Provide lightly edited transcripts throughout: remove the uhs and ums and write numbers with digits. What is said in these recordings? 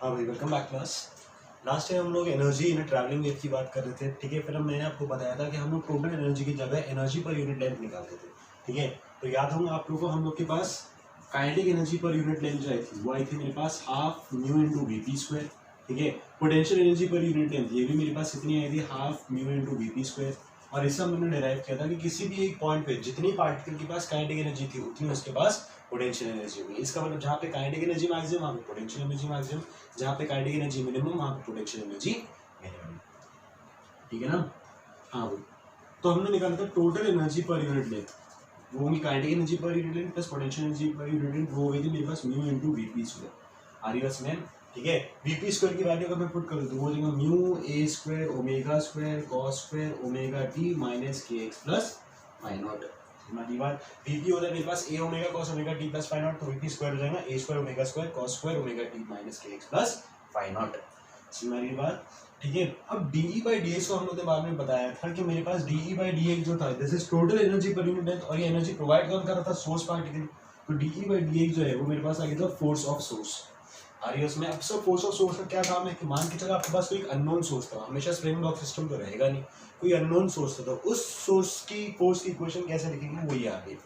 हाँ भाई, welcome back class. Last time हम लोग एनर्जी इन ट्रैवलिंग वेव की बात कर रहे थे, ठीक है। फिर मैंने आपको बताया था कि हम लोग टोटल एनर्जी की जगह एनर्जी पर यूनिट लेंथ निकालते थे, ठीक है। तो याद होगा आप लोगों को, हम लोग के पास kinetic energy per unit length जो आई थी वो आई थी मेरे पास half mu into V square, ठीक है। Potential energy per unit length ये भी मेरे पास इतनी आई थी half mu into V square. और इससे हमने डिराइव किया था कि किसी भी एक पॉइंट पे जितनी पार्टिकल के पास काइनेटिक एनर्जी थी उतनी उसके पास पोटेंशियल एनर्जी होगी। इसका मतलब जहाँ पे काइनेटिक एनर्जी मैक्सिमम वहाँ पे पोटेंशियल एनर्जी मैक्सिमम, जहाँ पे काइनेटिक एनर्जी मिनिमम वहाँ पे पोटेंशियल एनर्जी मिनिमम, ठीक है ना। हाँ भाई, तो हमने निकाला था total energy per unit length, वो होगी kinetic energy per unit length plus potential energy per unit length, वो हो गई थी मेरे पास म्यू इंटू वी स्क्वायर। आ रही बस में, ठीक है। वी स्क्वायर की वैल्यू अगर मैं पुट करूँ तो वो हो जाएगा mu A square omega square cos square omega T minus K X plus phi naught. हमारी बात वीपी होता है मेरे पास A omega cos omega T plus phi naught, तो वीपी स्क्वायर हो जाएगा A square omega square cos square omega T minus K X plus phi naught. हमारी बात, ठीक है। अब डीई बाई डी एक्स को हम लोग ने बाद में बताया था कि मेरे पास डीई बाई डी एक्स जो था this is total energy per unit length, और ये एनर्जी प्रोवाइड कौन कर रहा था? Source particle. तो डीई बाई डी एक्स जो है वो मेरे पास आ गया था फोर्स ऑफ सोर्स। आ रही है उसमें। अब सब फोर्स ऑफ सोर्स का क्या काम है कि मान के चलो आपके पास कोई अननोन सोर्स था, हमेशा स्प्रिंग ब्लॉक सिस्टम तो रहेगा नहीं, कोई अननोन सोर्स था, तो उस सोर्स की फोर्स की इक्वेशन कैसे लिखेंगे वही आ गई।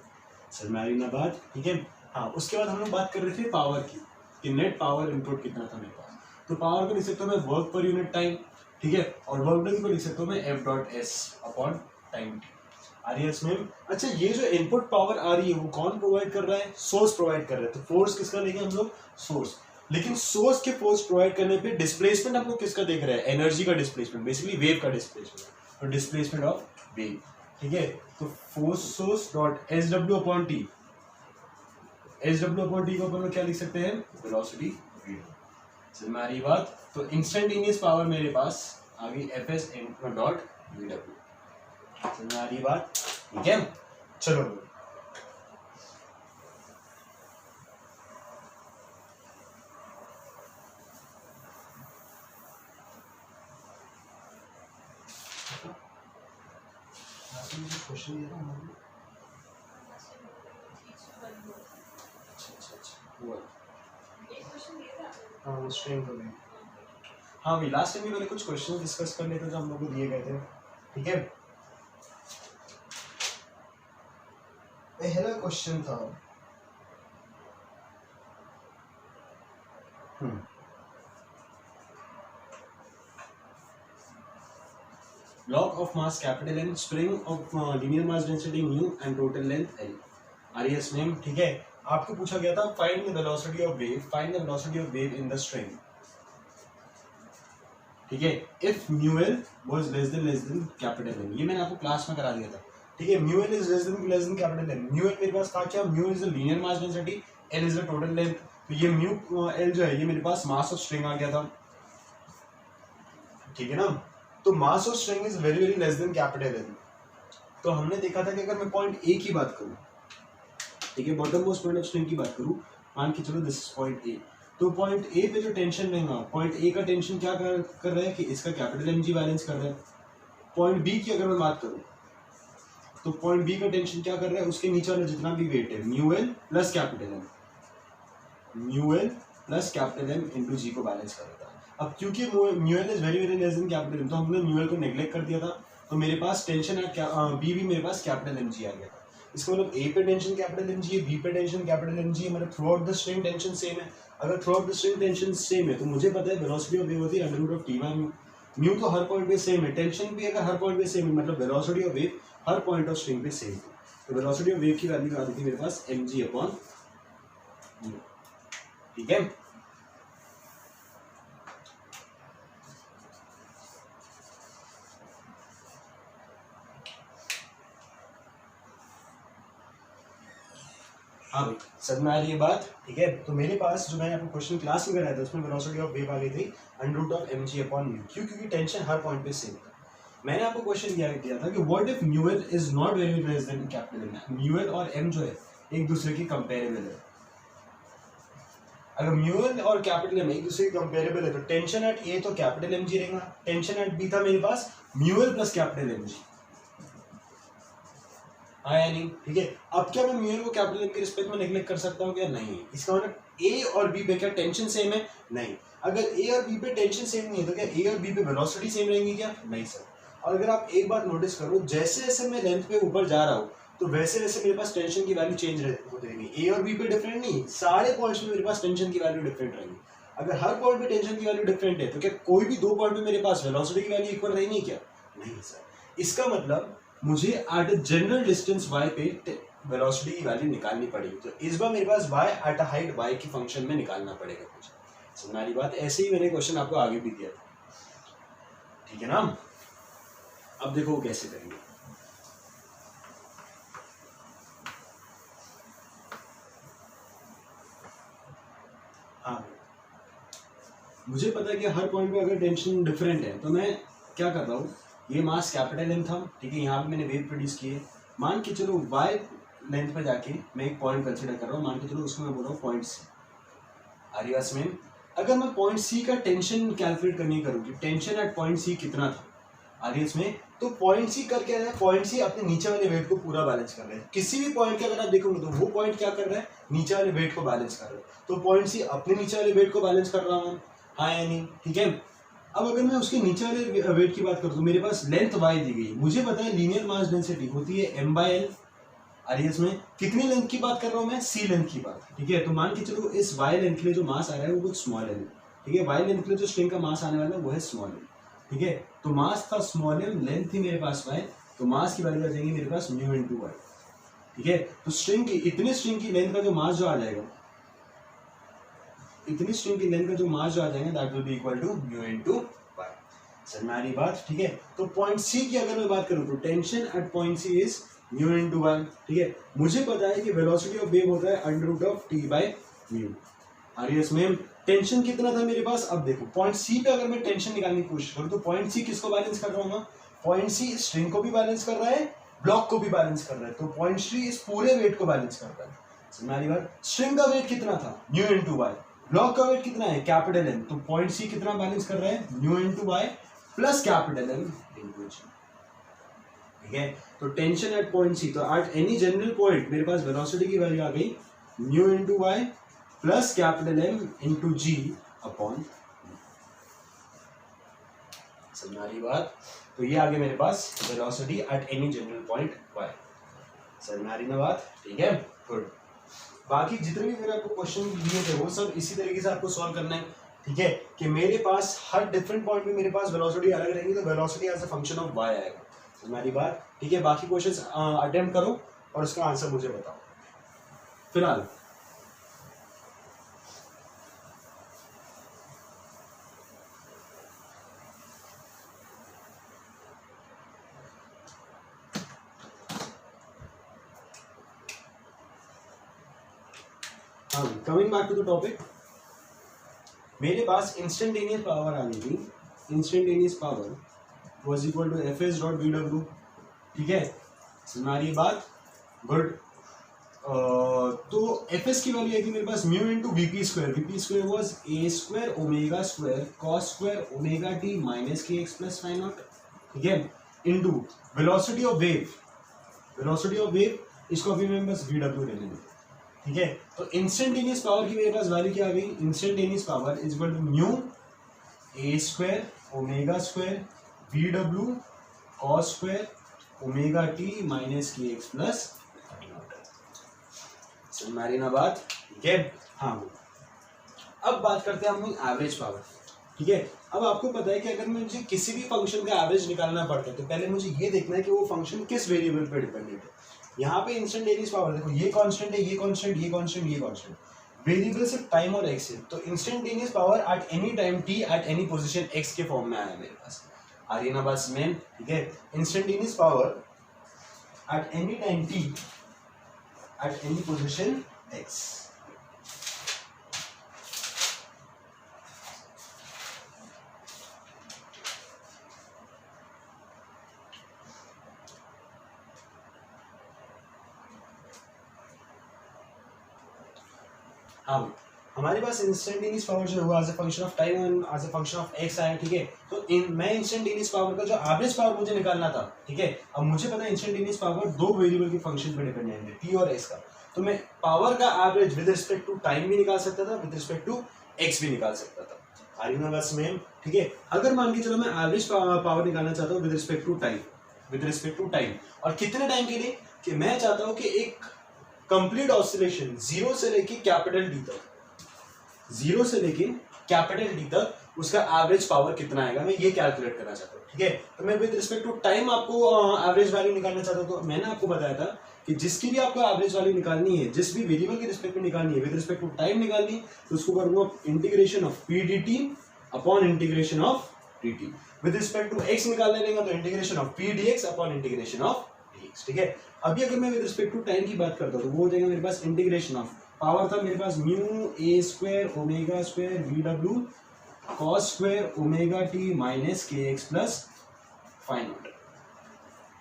सर मैं ना बात, ठीक है। हाँ, उसके बाद हम लोग बात कर रहे थे पावर की कि नेट पावर इनपुट कितना था मेरे पास। तो पावर को लिख सकता हूँ मैं वर्क पर यूनिट टाइम, ठीक है, और वर्क डन को लिख सकता हूँ मैं F dot S upon time T. आ रही है इसमें। अच्छा, ये जो इनपुट पावर आ रही है वो कौन प्रोवाइड कर रहा है? सोर्स प्रोवाइड कर रहा है। तो फोर्स किसका लेंगे हम लोग? सोर्स। लेकिन सोर्स के फोर्स प्रोवाइड करने पे डिस्प्लेसमेंट हम लोग किसका देख रहे हैं? एनर्जी का डिस्प्लेसमेंट, बेसिकली वेव का डिस्प्लेसमेंट, तो डिस्प्लेसमेंट ऑफ वेव, ठीक है। तो force source dot S W upon T, S W upon T को अपन क्या लिख सकते हैं? Velocity wave. समझ में आ रही बात? तो इंस्टेंटेनियस पावर मेरे पास आ गई F S dot V W. समझ में आ रही बात? ठीक है, चलो क्वेश्चन दिया था हमारे। हाँ, वो स्ट्रेन कर रहे हैं। हाँ भाई, लास्ट टाइम भी मैंने कुछ क्वेश्चन डिस्कस कर लिए थे जो हम लोग को दिए गए थे, ठीक है। पहला क्वेश्चन था block of mass capital N, spring of linear mass density mu and total length L। RES name, ठीक है। आपको पूछा गया था find the velocity of wave, find the velocity of wave in the string, ठीक है। if mu L was less than capital N, ये मैंने आपको क्लास में करा दिया था, ठीक है। mu L is less than capital N। mu L मेरे पास था क्या? mu is the linear mass density, L is the total length। तो ये mu L जो है ये मेरे पास मास ऑफ स्ट्रिंग आ गया था, ठीक है ना। तो mass of string is very very less than capital N. तो हमने देखा था कि अगर मैं पॉइंट ए की बात करूं, ठीक है, bottom most point of string की बात करूं, मान के चलो दिस इज पॉइंट ए, तो पॉइंट ए पे जो टेंशन रहेगा, पॉइंट ए का टेंशन क्या कर रहा है कि इसका कैपिटल एम जी बैलेंस कर रहा है। पॉइंट बी की अगर मैं बात करूं तो पॉइंट बी का टेंशन क्या कर रहा है? उसके नीचे वाला जितना भी वेट है mu L plus capital M, mu L plus capital M into G को बैलेंस कर रहा था। अब क्योंकि mu L is very very less than capital M, तो हमने म्यू एल को नेग्लेक्ट कर दिया था, तो मेरे पास टेंशन एट बी भी मेरे पास कैपिटल एम जी आ गया था। इसका मतलब ए पे टेंशन कैपिटल एम जी है, बी पे टेंशन कैपिटल एम जी है, मतलब through out the string tension same है। अगर through out the string tension same है तो मुझे पता है वेलोसिटी ऑफ वेव होती है under root of T by mu. Mu तो हर पॉइंट पे सेम है, टेंशन भी अगर हर पॉइंट पे सेम है मतलब वेलोसिटी ऑफ वेव हर पॉइंट ऑफ स्ट्रिंग पे सेम है। तो वेलोसिटी ऑफ वेव की वैल्यू आ रही थी मेरे पास एम जी अपॉन, ठीक है। हाँ भाई, समझ में आ रही है बात, ठीक है। तो मेरे पास जो मैंने आपको क्वेश्चन क्लास में कराया था उसमें वेलोसिटी ऑफ वेव आ गई थी under root of mg upon mu. क्योंकि टेंशन हर पॉइंट पे सेम था। मैंने आपको क्वेश्चन दिया था कि what if mu L is not very less than capital M. Mu L और m जो है एक दूसरे के कंपेरेबल है। अगर म्यू एल और कैपिटल एम एक दूसरे के कंपेरेबल है तो टेंशन एट ए तो कैपिटल एम जी रहेगा, टेंशन एट बी था मेरे पास mu L plus capital M G, आया नहीं, ठीक है। अब क्या मैं म्यू एल को कैपिटल एम के रिस्पेक्ट में नेग्लेक्ट कर सकता हूँ क्या? नहीं। इसका मतलब ए और बी पे क्या टेंशन सेम है? नहीं। अगर ए और बी पे टेंशन सेम नहीं है तो क्या ए और बी पे वेलोसिटी सेम रहेंगी क्या? नहीं सर। और अगर आप एक बात नोटिस करो, जैसे जैसे मैं लेंथ पे ऊपर जा रहा हूँ तो वैसे वैसे मेरे पास टेंशन की वैल्यू चेंज होती रहेगी। ए और बी पे डिफरेंट नहीं, सारे पॉइंट्स में मेरे पास टेंशन की वैल्यू डिफरेंट रहेगी। अगर हर पॉइंट पे टेंशन की वैल्यू डिफरेंट है तो क्या कोई भी दो पॉइंट पे मेरे पास वेलोसिटी की वैल्यू इक्वल रहेगी क्या? नहीं सर। इसका मतलब मुझे at a general distance y पे वेलोसिटी की वैल्यू निकालनी पड़ेगी। तो इस बार मेरे पास y at a height y की फंक्शन में निकालना पड़ेगा मुझे। समझ बात? ऐसे ही मैंने क्वेश्चन आपको आगे भी दिया था, ठीक है ना? अब देखो वो कैसे करेंगे। हाँ, मुझे पता है कि हर पॉइंट पे अगर टेंशन डिफरेंट है तो मैं क्या कर रहा हूँ, ये मास कैपिटल एम था, ठीक है, यहाँ पे मैंने वेव प्रोड्यूस किए। मान के चलो y लेंथ पे जाके मैं एक पॉइंट कंसिडर कर रहा हूँ, मान के चलो उसको मैं बोल रहा हूँ पॉइंट सी। आरियास में अगर मैं पॉइंट सी का टेंशन कैलकुलेट करनी करूँगी, टेंशन एट पॉइंट सी कितना था आरियस में, तो पॉइंट सी कर क्या रहा है, पॉइंट सी अपने नीचे वाले वेट को पूरा बैलेंस कर रहा है। किसी भी पॉइंट के अगर आप देखोगे तो वो पॉइंट क्या कर रहा है, नीचे वाले वेट को बैलेंस कर रहा है। तो पॉइंट सी अपने नीचे वाले वेट को बैलेंस कर रहा हूँ, हाँ या नहीं? ठीक है। अब अगर मैं उसके नीचे वाले वेट की बात करूँ तो मेरे पास लेंथ y दी गई, मुझे पता है लीनियर मास डेंसिटी होती है m/l। आरियस में कितनी लेंथ की बात कर रहा हूँ मैं, c लेंथ की बात, ठीक है। तो मान के चलो इस y लेंथ के लिए जो मास आ रहा है वो कुछ स्मॉल है, ठीक है। y लेंथ के लिए जो स्ट्रिंग का मास आने वाला है वो है स्मॉल m, ठीक है। तो मास था स्मॉल m, लेंथ थी मेरे पास y, तो मास की वैल्यू आ जाएगी मेरे पास म्यू इनटू y, ठीक है। तो स्ट्रिंग की इतनी स्ट्रिंग की लेंथ का जो मास जो आ जाएगा, इतनी स्ट्रिंग की लेंथ का जो मास जो आ जाएगा that will be equal to mu into y। समझ आ रही बात? ठीक है। तो पॉइंट सी की अगर मैं बात करूं तो tension at point C is mu into y, ठीक है। मुझे पता है कि वेलोसिटी ऑफ वेव होता है under root of t by mu. आरियस में टेंशन कितना था मेरे पास, अब देखो पॉइंट सी पे अगर मैं टेंशन निकालने की कोशिश करूं तो पॉइंट सी किसको बैलेंस कर रहा हूँ, पॉइंट सी स्ट्रिंग को भी बैलेंस कर रहा है, ब्लॉक को भी बैलेंस कर रहा है। तो पॉइंट सी इस पूरे वेट को बैलेंस कर रहा है। समझ आ रही बात? स्ट्रिंग का वेट कितना था, म्यू इनटू y, ब्लॉक का वेट कितना है, कैपिटल एम। तो पॉइंट सी कितना बैलेंस कर रहा है, mu into y plus capital M into G, ठीक है। तो टेंशन एट पॉइंट सी, तो एट एनी जनरल पॉइंट मेरे पास वेलोसिटी की वैल्यू आ गई mu into y plus capital M into G upon. समझ आ रही बात? तो ये आ गया मेरे पास velocity at any general point y। समझ आ रही ना बात? ठीक है, गुड। बाकी जितने भी मैंने आपको क्वेश्चन दिए थे वो सब इसी तरीके से आपको सॉल्व करना है, ठीक है। कि मेरे पास हर डिफरेंट पॉइंट पे मेरे पास वेलोसिटी अलग रहेगी, तो velocity as a function of y आएगा। तुम्हारी बात ठीक है। बाकी क्वेश्चंस अटेम्प्ट करो और उसका आंसर मुझे बताओ फिलहाल। Coming back to the topic, मेरे पास इंस्टेंटेनियस पावर आ गई थी। Instantaneous power was equal to F S dot V W, ठीक है। हमारी बात गुड। तो एफ एस की वैल्यू आई थी मेरे पास mu into VP square. VP square was A square omega square cos square omega T minus K X plus five naught, ठीक है, into velocity of wave. Velocity of wave इसको अभी मैं बस वी डब्ल्यू ले लेंगे, ठीक है। तो इंस्टेंटेनियस पावर की मेरे पास वैल्यू क्या आ गई, instantaneous power is equal to mu A square omega square V W cos square omega T minus K X plus. हमारी ना बात, ठीक है। हाँ, अब बात करते हैं हम लोग एवरेज पावर, ठीक है। अब आपको पता है कि अगर मुझे किसी भी फंक्शन का एवरेज निकालना पड़ता है तो पहले मुझे ये देखना है कि वो फंक्शन किस वेरिएबल पे डिपेंडेंट है। यहाँ पे इंस्टेंटेनियस पावर देखो, ये कांस्टेंट है, ये कांस्टेंट, ये कांस्टेंट, ये कांस्टेंट, वेरिएबल सिर्फ टाइम और एक्स है। तो instantaneous power at any time T at any position x के फॉर्म में आया मेरे पास। आ रही ना बात में, ठीक है। Instantaneous power at any time T at any position X. हाँ, हमारे पास इंस्टेंटेनियस पावर जो हुआ as a function of time and as a function of X आया, ठीक है। तो मैं इंस्टेंटेनियस पावर का जो एवरेज पावर मुझे निकालना था, ठीक है। अब मुझे पता है इंस्टेंटेनियस पावर दो वेरिएबल के फंक्शन पे डिपेंडेंट है, टी और एक्स का। तो मैं पावर का average with respect to time भी निकाल सकता था, विद रिस्पेक्ट टू एक्स भी निकाल सकता था। आर यू बस मैम? ठीक है, अगर मान के चलो मैं एवरेज पावर निकालना चाहता हूँ with respect to time, with respect to time, और कितने टाइम के लिए, कि मैं चाहता हूँ कि एक कंप्लीट ऑसिलेशन जीरो से लेके कैपिटल डी तक, जीरो से लेके कैपिटल डी तक उसका एवरेज पावर कितना आएगा, मैं ये कैलकुलेट करना चाहता हूँ। ठीक है, तो मैं विद रिस्पेक्ट टू टाइम आपको एवरेज वैल्यू निकालना चाहता हूँ। तो मैंने आपको बताया था कि जिसकी भी आपको एवरेज वैल्यू निकालनी है, जिस भी वेरिएबल के रिस्पेक्ट में निकालनी है, विद रिस्पेक्ट टू टाइम निकालनी है, तो उसको करूंगा integration of P D T upon integration of D T. With respect to X निकालने लेंगे तो integration of P D X upon integration of D X. ठीक है, अभी अगर मैं विद रिस्पेक्ट टू टाइम की बात करता हूँ तो वो हो जाएगा मेरे पास इंटीग्रेशन ऑफ, पावर था मेरे पास mu A square omega square V W cos square omega T minus K X plus fine order.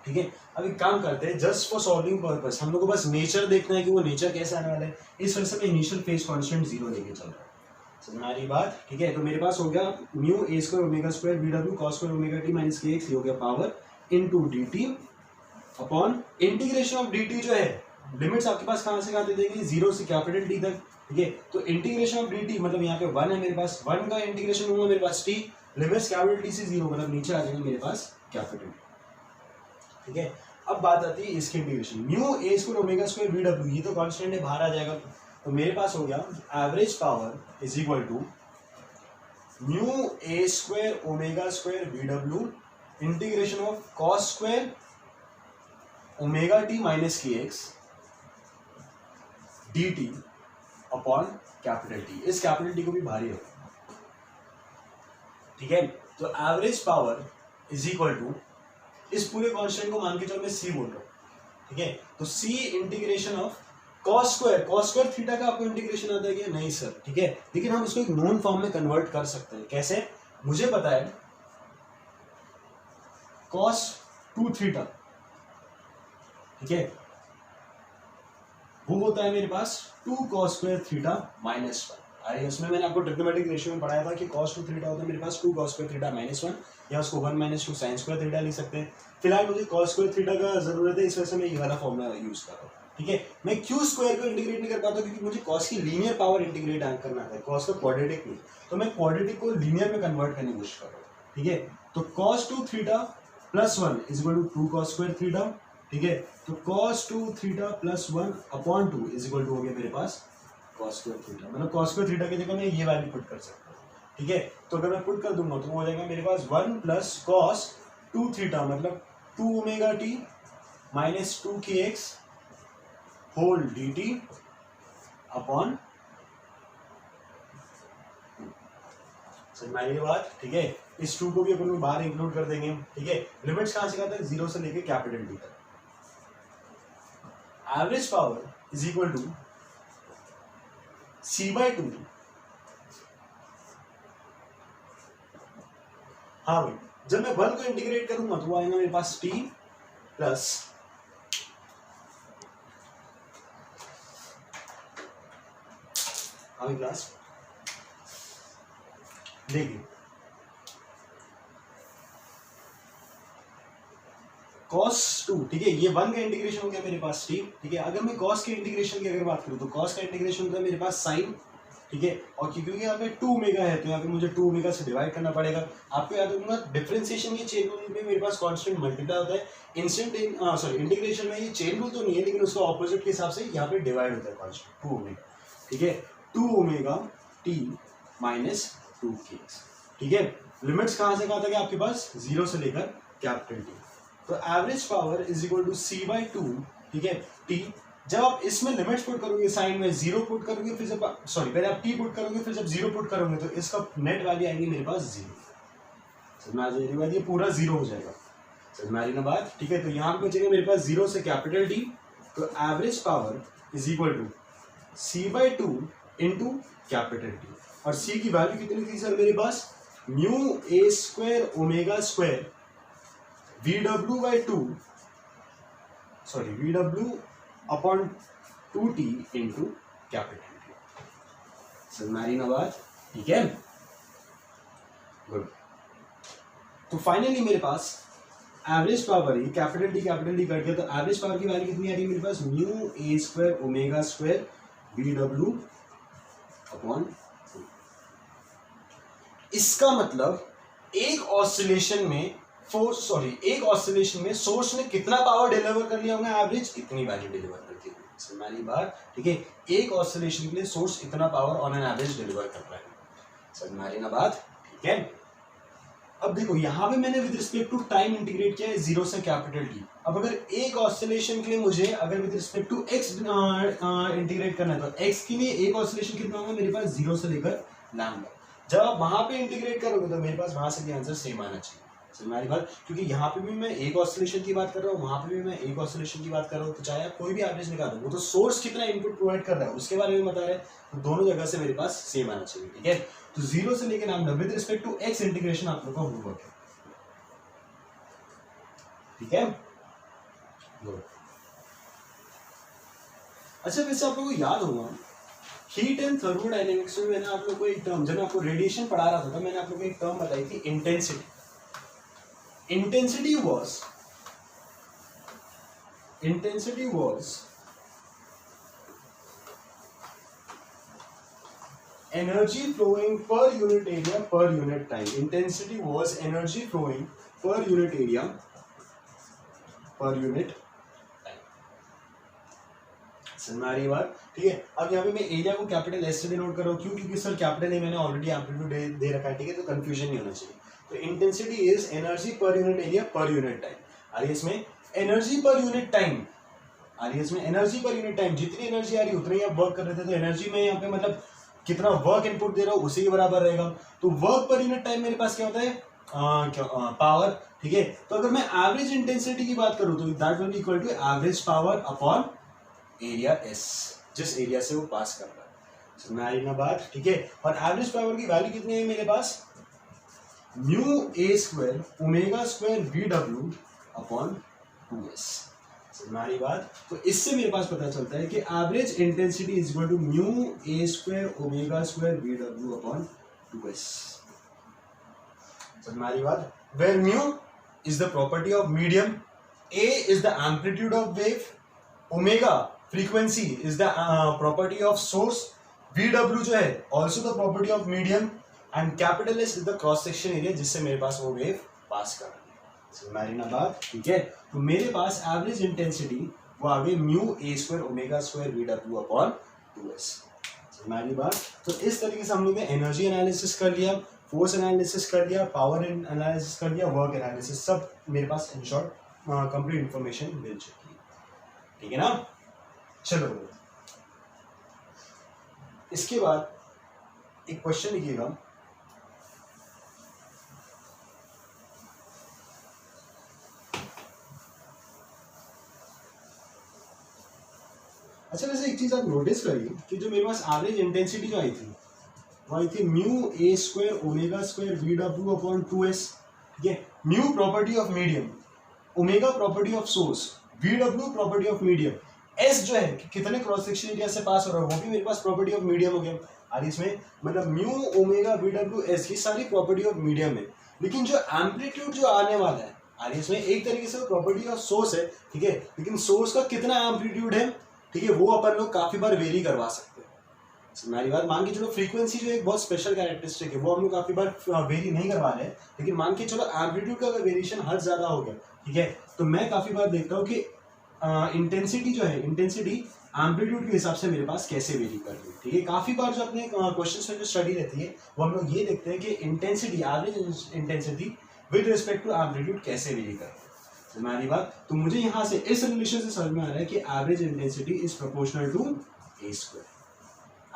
ठीक है, अब एक काम करते हैं, जस्ट फॉर सॉल्विंग पर्पस हम लोग को बस नेचर देखना है कि वो नेचर कैसा आने वाला है। इस वजह से मैं इनिशियल फेज कांस्टेंट जीरो लेके चल रहा हूँ, समझ में आ रही बात? ठीक है, तो मेरे पास हो गया mu A square omega square V W cos square omega T minus K X, ये हो गया power into D T upon integration of D T जो है, लिमिट्स आपके पास कहाँ से कहाँ दे देंगे, जीरो से कैपिटल टी तक। ठीक है, तो इंटीग्रेशन ऑफ डी टी मतलब यहाँ पे वन है मेरे पास, वन का इंटीग्रेशन होगा मेरे पास टी, लिमिट्स कैपिटल टी से जीरो मतलब नीचे आ जाएंगे मेरे पास कैपिटल। ठीक है, अब बात आती है इसकी integration, mu A square omega square V W, ये तो कांस्टेंट है, बाहर आ जाएगा। तो मेरे पास हो गया average power is equal to mu A square omega square V W integration of cos square omega T minus K X D T upon capital T. इस कैपिटल टी को भी भारी रखो। ठीक है, तो average power is equal to, इस पूरे कांस्टेंट को मान के चलो मैं सी बोल रहा हूं। ठीक है, तो C integration of cos square theta का आपको इंटीग्रेशन आता है क्या? नहीं सर। ठीक है, लेकिन हम इसको एक नोन फॉर्म में कन्वर्ट कर सकते हैं। कैसे? मुझे पता है कॉस टू थीटा, ठीक है, वो होता है मेरे पास two cos square theta minus one. अरे उसमें मैंने आपको ट्रिग्नोमेट्रिक रेशियो में पढ़ाया था कि कॉस टू थीटा होता है मेरे पास two cos square theta minus one, या उसको one minus two sine square theta लिख सकते हैं। फिलहाल मुझे कॉस स्क्वायर थीटा का जरूरत है, इस वजह से मैं ये वाला फॉर्मूला यूज कर रहा हूँ। ठीक है, मैं क्यू स्क्वायर को इंटीग्रेट नहीं कर पाता क्योंकि मुझे कॉस की लीनियर पावर इंटीग्रेट करना है, कॉस का क्वाड्रेटिक नहीं, तो मैं क्वाड्रेटिक को लीनियर में कन्वर्ट करने की कोशिश कर रहा हूँ। ठीक है, तो cos two theta plus one is equal to two cos square theta. ठीक है, तो cos two theta plus one upon two is equal to हो गया मेरे पास cos स्क्वायर थीटा, मतलब cos स्क्वायर थीटा की जगह मैं ये वैल्यू पुट कर सकता हूँ। ठीक है, तो अगर मैं पुट कर दूंगा तो वो हो जाएगा मेरे पास one plus cos two theta मतलब two omega T minus two K X whole D T upon, समझ में बात? ठीक है, इस टू को भी अपन बाहर इंक्लूड कर देंगे। ठीक है, लिमिट्स कहाँ से कहते हैं, जीरो से लेके कैपिटल डी तक। Average power is equal to C by two. हाँ भाई, जब मैं वन को इंटीग्रेट करूंगा तो वो आएगा मेरे पास टी प्लस अभी क्लास देखिए cos टू, ठीक है, ये वन का इंटीग्रेशन हो गया मेरे पास टी। ठीक है, अगर मैं cos के इंटीग्रेशन की अगर बात करूं तो cos का इंटीग्रेशन होता है मेरे पास साइन। ठीक है, और क्योंकि यहाँ पे टू ओमेगा है तो यहाँ पे मुझे टू ओमेगा से डिवाइड करना पड़ेगा। आपको याद होगा डिफरेंशिएशन के चेन रूल में मेरे पास कांस्टेंट मल्टीप्लाई होता है, इंटीग्रेशन में ये चेन रूल तो नहीं है लेकिन उसका ऑपोजिट के हिसाब से यहाँ पे डिवाइड होता है कांस्टेंट टू ओमेगा। ठीक है, two omega T minus two K X. ठीक है, लिमिट्स कहाँ से कहाँ तक है आपके पास, जीरो से लेकर कैपिटल टी। तो average power is equal to C by two. ठीक है, टी, जब आप इसमें लिमिट्स पुट करोगे, साइन में जीरो पुट करोगे, फिर जब सॉरी पहले आप टी पुट करोगे फिर जब जीरो पुट करोगे तो इसका नेट वैल्यू आएगी मेरे पास जीरो। समझ में आ जाएगी बात, ये पूरा जीरो हो जाएगा। समझ में आ रही ना बात? ठीक है, तो यहाँ पे बचेगा मेरे पास जीरो से कैपिटल टी। तो average power is equal to C by two into capital T, और सी की वैल्यू कितनी थी सर मेरे पास, mu A square omega square V W by two, sorry V W upon two T into capital T. समझ में आ रही ना बात? ठीक है, गुड। तो फाइनली मेरे पास एवरेज पावर, ये कैपिटल डी कट गया, तो एवरेज पावर की वैल्यू कितनी आ रही है मेरे पास, mu A square omega square B W upon. इसका मतलब एक ऑसिलेशन में सोर्स ने कितना पावर डिलीवर कर लिया होगा, एवरेज इतनी वैल्यू डिलीवर करती है। हमारी बात ठीक है, एक ऑसिलेशन के लिए सोर्स इतना power on an average deliver कर रहा है। समझ में आ रही ना बात, ठीक है। अब देखो यहाँ पे मैंने with respect to time integrate किया है जीरो से कैपिटल टी। अब अगर एक ऑसिलेशन के लिए मुझे अगर with respect to X integrate करना है, तो एक्स के लिए एक ऑसिलेशन कितना होगा मेरे पास, जीरो से लेकर लैम्डा। जब आप वहां पे इंटीग्रेट करोगे तो मेरे पास वहां से भी आंसर सेम आना चाहिए। हमारी बात, क्योंकि यहाँ पे भी मैं एक ऑसिलेशन की बात कर रहा हूँ, वहां पे भी मैं एक ऑसिलेशन की बात कर रहा हूँ, तो चाहे आप कोई भी एवरेज निकालो, वो तो सोर्स कितना इनपुट प्रोवाइड कर रहा है उसके बारे में बता रहे हैं, तो दोनों जगह से मेरे पास सेम आना चाहिए। ठीक है, तो जीरो से लेकर lambda with respect to X integration आप लोग का होमवर्क है। ठीक है, अच्छा वैसे आप लोगों को याद होगा हीट एंड थर्मोडायनेमिक्स में मैंने आप लोगों को एक टर्म, जब मैं आपको रेडिएशन पढ़ा रहा था, मैंने आप लोगों को एक टर्म बताई थी, intensity. Intensity was energy flowing per unit area per unit time. Intensity was energy flowing per unit area per unit time. समझ आ रही बात, ठीक है। अब यहाँ पे मैं एरिया को कैपिटल एस से डिनोट कर रहा हूँ, क्यों, क्योंकि सर कैपिटल ए मैंने ऑलरेडी एम्पलीट्यूड दे रखा है, ठीक है, तो कंफ्यूजन नहीं होना चाहिए। तो intensity is energy per unit area per unit time. आ रही है इसमें एनर्जी पर यूनिट टाइम, आ रही है इसमें एनर्जी पर यूनिट टाइम, जितनी एनर्जी आ रही है उतनी आप वर्क कर रहे थे, तो एनर्जी में यहाँ पे मतलब कितना वर्क इनपुट दे रहा हूँ उसी के बराबर रहेगा। तो वर्क पर यूनिट टाइम मेरे पास क्या होता है, पावर। ठीक है, तो अगर मैं एवरेज इंटेंसिटी की बात करूँ तो that will be equal to average power upon area S, जिस एरिया से वो पास कर रहा है। समझ में आ रही ना बात, ठीक है। और एवरेज पावर की वैल्यू कितनी है मेरे पास, mu A square omega square V W upon 2s। हमारी बात, तो इससे मेरे पास पता चलता है कि average intensity is equal to mu A square omega square V W upon 2s। हमारी बात, where mu is the property of medium, A is the amplitude of wave, omega frequency is the property of source, V W जो है also the property of medium, and capital S is the cross section area जिससे मेरे पास वो wave पास कर रही है। हमारी ना बात, ठीक है। तो मेरे पास एवरेज इंटेंसिटी वो आ गई mu A square omega square V W upon 2s। हमारी बात, तो इस तरीके से हम लोग ने एनर्जी एनालिसिस कर लिया, फोर्स एनालिसिस कर लिया, पावर एनालिसिस कर लिया, वर्क एनालिसिस, सब मेरे पास इन शॉर्ट कंप्लीट इंफॉर्मेशन मिल चुकी है। ठीक है ना, चलो इसके बाद एक क्वेश्चन लिखिएगा, अच्छा वैसे एक चीज आप नोटिस करिए कि जो मेरे पास एवरेज इंटेंसिटी जो आई थी वो आई थी mu A square omega square V W upon 2s। ठीक है, mu property of medium, omega property of source, V W property of medium, S जो है कि कितने क्रॉस सेक्शन एरिया से पास हो रहा है वो भी मेरे पास प्रॉपर्टी ऑफ मीडियम हो गया। और इसमें मतलब mu omega V W S ये सारी प्रॉपर्टी ऑफ मीडियम है, लेकिन जो एम्पलीट्यूड जो आने वाला है और इसमें एक तरीके से प्रॉपर्टी ऑफ सोर्स है। ठीक है, लेकिन सोर्स का कितना एम्पलीट्यूड है, ठीक है, वो अपन लोग काफी बार वेरी करवा सकते हैं। हमारी बात मान के चलो, फ्रीक्वेंसी जो एक बहुत स्पेशल कैरेक्टरिस्टिक है वो हम लोग काफी बार वेरी नहीं करवा रहे हैं, लेकिन मान के चलो एम्पलीट्यूड का अगर वेरिएशन हद ज्यादा हो गया, ठीक है, तो मैं काफी बार देखता हूँ कि इंटेंसिटी जो है, इंटेंसिटी एम्पलीट्यूड के हिसाब से मेरे पास कैसे वेरी कर रही है। ठीक है, काफी बार जो अपने क्वेश्चंस में जो स्टडी रहती है वो हम लोग ये देखते हैं कि intensity, average intensity with respect to amplitude कैसे वेरी कर रही है। हमारी बात, तो मुझे यहाँ से इस रिलेशन से समझ में आ रहा है कि average intensity is proportional to A square,